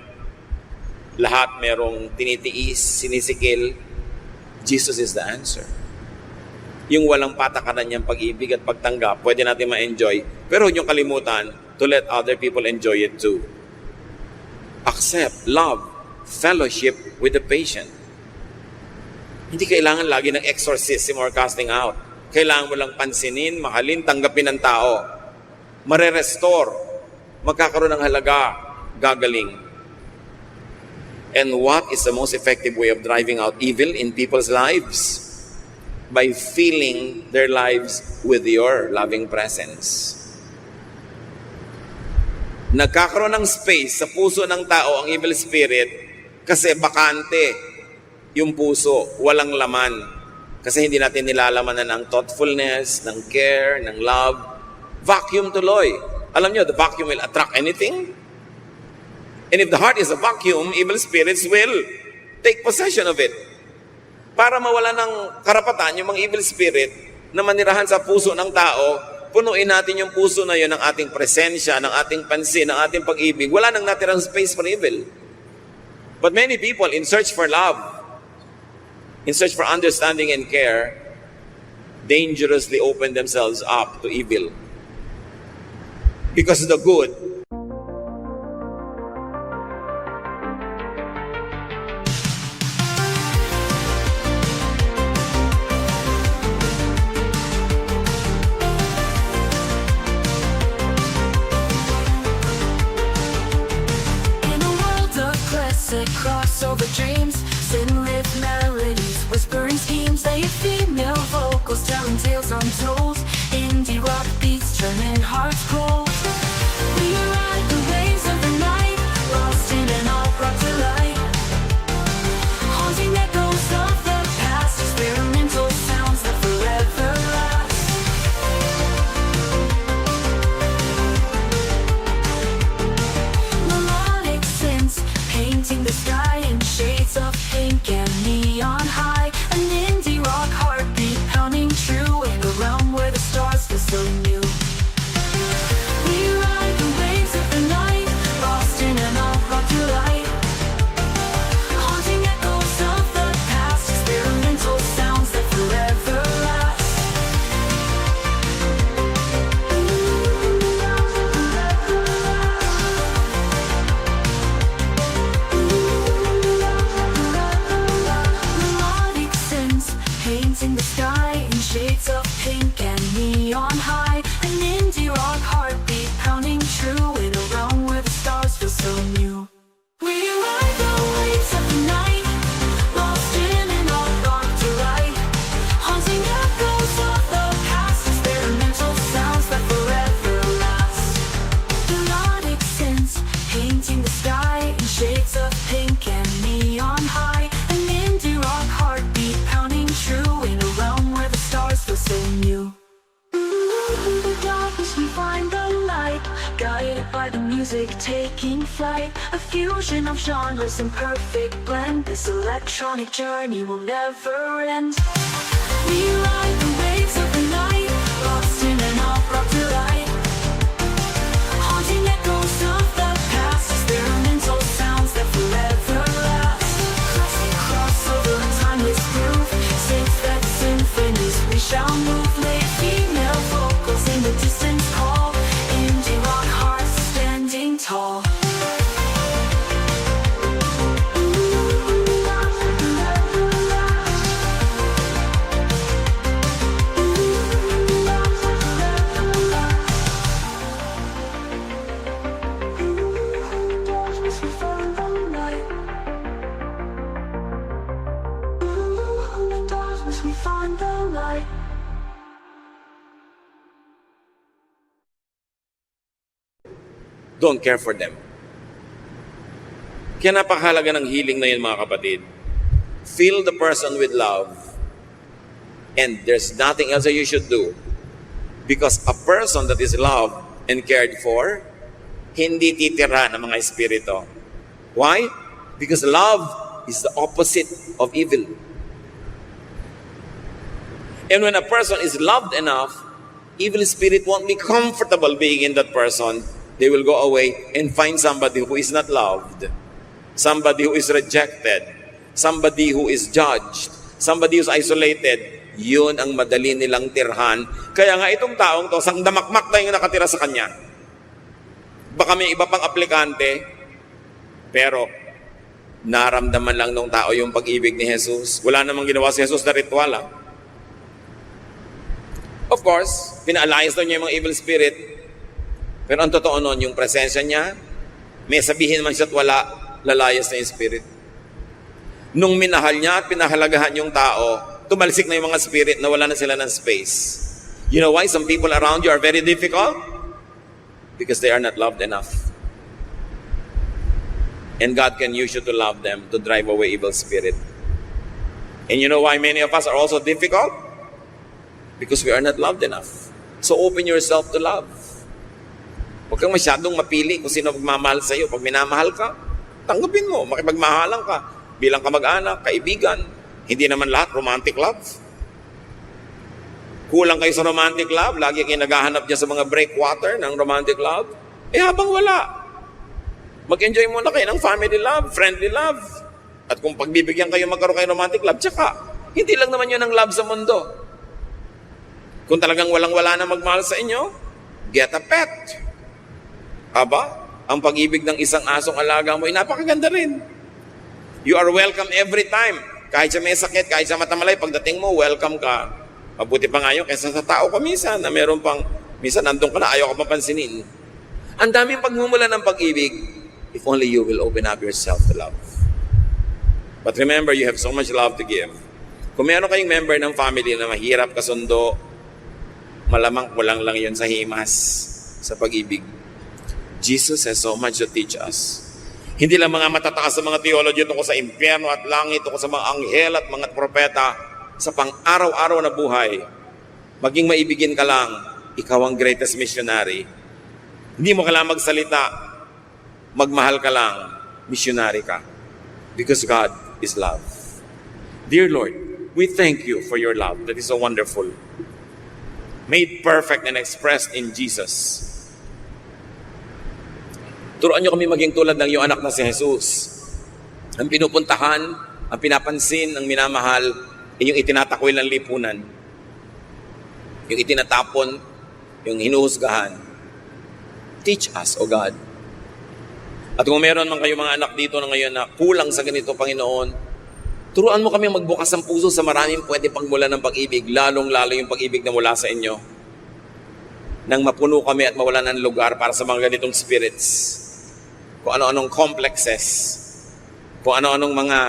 lahat merong tinitiis, sinisikil. Jesus is the answer. Yung walang patakaran niyang pag-ibig at pagtanggap, pwede natin ma-enjoy. Pero huwag niyong kalimutan to let other people enjoy it too. Accept, love, fellowship with the patient. Hindi kailangan lagi ng exorcism or casting out. Kailangan mo lang pansinin, mahalin, tanggapin ng tao. Mare-restore, magkakaroon ng halaga, gagaling. And what is the most effective way of driving out evil in people's lives? By filling their lives with your loving presence. Nagkakaroon ng space sa puso ng tao ang evil spirit kasi bakante yung puso, walang laman. Kasi hindi natin nilalamanan ng thoughtfulness, ng care, ng love. Vacuum tuloy. Alam nyo, the vacuum will attract anything. And if the heart is a vacuum, evil spirits will take possession of it. Para mawala ng karapatan yung mga evil spirit na manirahan sa puso ng tao, punuin natin yung puso na yun ng ating presensya, ng ating pansin, ng ating pag-ibig. Wala nang natirang space for evil. But many people, in search for love, in search for understanding and care, dangerously open themselves up to evil. Because the good crossover dreams, sin-lit melodies, whispering schemes, they female vocals telling tales untold, indie rock beats turning hearts cold. We ride the waves of the night, lost in an all brought to light, haunting echoes of the past, experimental sounds that forever last. Melodic synths painting the sky in shades of pink and neon high. An indie rock heartbeat pounding true in a realm where the stars feel so new. painting the sky in shades of pink and neon high. An indie rock heartbeat pounding true in a realm where the stars feel so new. We ride the waves of the night, lost in an all-dark delight, haunting echoes of the past, experimental sounds that forever last. Melodic synths painting the sky in shades of pink and neon high. An indie rock heartbeat pounding true in a realm where the stars feel so new. In the darkness we find the light, guided by the music taking flight. A fusion of genres in perfect blend. This electronic journey will never end. We ride the waves of the night, lost in an opera delight, haunting echoes of the past, experimental sounds that forever last. Classic crossover, timeless groove, synth that symphonies we shall move. Late female vocals in the distance call, indie rock hearts standing tall. We find the light. Don't care for them. Kaya napakahalaga ng healing na yun, mga kapatid. Fill the person with love. And there's nothing else that you should do. Because a person that is loved and cared for, hindi titira ng mga espiritu. Why? Because love is the opposite of evil. And when a person is loved enough, evil spirit won't be comfortable being in that person. They will go away and find somebody who is not loved, somebody who is rejected, somebody who is judged, somebody who is isolated. Yun ang madali nilang tirhan. Kaya nga itong taong to, sang damakmak na yung nakatira sa kanya. Baka may iba pang aplikante, pero naramdaman lang ng tao yung pag-ibig ni Jesus. Wala namang ginawa si Jesus na ritual. Of course, pina-alliance daw niya yung mga evil spirit. Pero ang totoo nun, yung presensya niya, may sabihin man siya at wala, lalayas na yung spirit. Nung minahal niya at pinahalagahan yung tao, tumalsik na yung mga spirit na wala na sila ng space. You know why some people around you are very difficult? Because they are not loved enough. And God can use you to love them, to drive away evil spirit. And you know why many of us are also difficult? Because we are not loved enough. So open yourself to love. Huwag kang masyadong mapili kung sino magmamahal sa iyo. Pag minamahal ka, tanggapin mo, makipagmahalan ka. Bilang kamag-anak, kaibigan. Hindi naman lahat romantic love. Kulang kayo sa romantic love, lagi kayo naghahanap dyan sa mga breakwater ng romantic love. Habang wala, mag-enjoy muna kayo ng family love, friendly love. At kung pagbibigyan kayo magkaroon kayo romantic love, tsaka, hindi lang naman yun ang love sa mundo. Kung talagang walang-wala na magmahal sa inyo, get a pet. Aba, ang pag-ibig ng isang asong alaga mo ay napakaganda rin. You are welcome every time. Kahit sa may sakit, kahit sa matamalay, pagdating mo, welcome ka. Mabuti pa nga yun kaysa sa tao ka minsan, na meron pang, minsan nandun ka na, ayaw ka papansinin. Ang daming pagmumula ng pag-ibig, if only you will open up yourself to love. But remember, you have so much love to give. Kung meron kayong member ng family na mahirap kasundo, malamang kulang lang yun sa himas, sa pag-ibig. Jesus has so much to teach us. Hindi lang mga matataas sa mga theology tungkol sa impyerno at langit, tungkol sa mga anghel at mga propeta, sa pang-araw-araw na buhay. Maging maibigin ka lang, ikaw ang greatest missionary. Hindi mo kailangan magsalita, magmahal ka lang, missionary ka. Because God is love. Dear Lord, we thank you for your love that is so wonderful. Made perfect and expressed in Jesus. Turuan niyo kami maging tulad ng iyong anak na si Jesus. Ang pinupuntahan, ang pinapansin, ang minamahal, ay yung itinatakwil ng lipunan. Yung itinatapon, yung hinuhusgahan. Teach us, O God. At kung meron man kayo mga anak dito na ngayon na kulang sa ganito, Panginoon, Turuan mo kami magbukas ng puso sa maraming pwede pagmula ng pag-ibig, lalong-lalo yung pag-ibig na mula sa inyo. Nang mapuno kami at mawalan ng lugar para sa mga ganitong spirits. Kung ano-anong complexes, kung ano-anong mga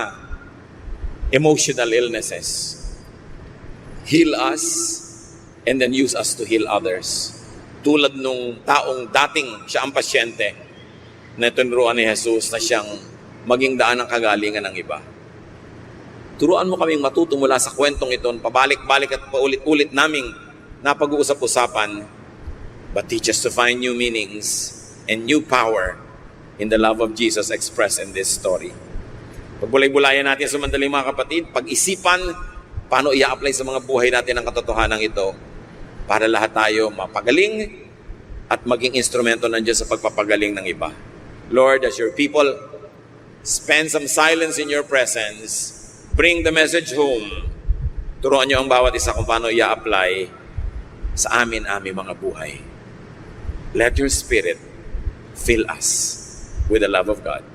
emotional illnesses. Heal us and then use us to heal others. Tulad nung taong dating siya ang pasyente na tinuruan ni Jesus na siyang maging daan ng kagalingan ng iba. Turuan mo kaming matuto mula sa kwentong ito, pabalik-balik at paulit-ulit naming napag-uusap-usapan, but teach us to find new meanings and new power in the love of Jesus expressed in this story. Pagbulay-bulayan natin sa mandaling mga kapatid, pag-isipan paano i-apply sa mga buhay natin ang katotohanan ito para lahat tayo mapagaling at maging instrumento nandiyan sa pagpapagaling ng iba. Lord, as your people spend some silence in your presence, bring the message home. Turuan niyo ang bawat isa kung paano i-apply sa aming mga buhay. Let your Spirit fill us with the love of God.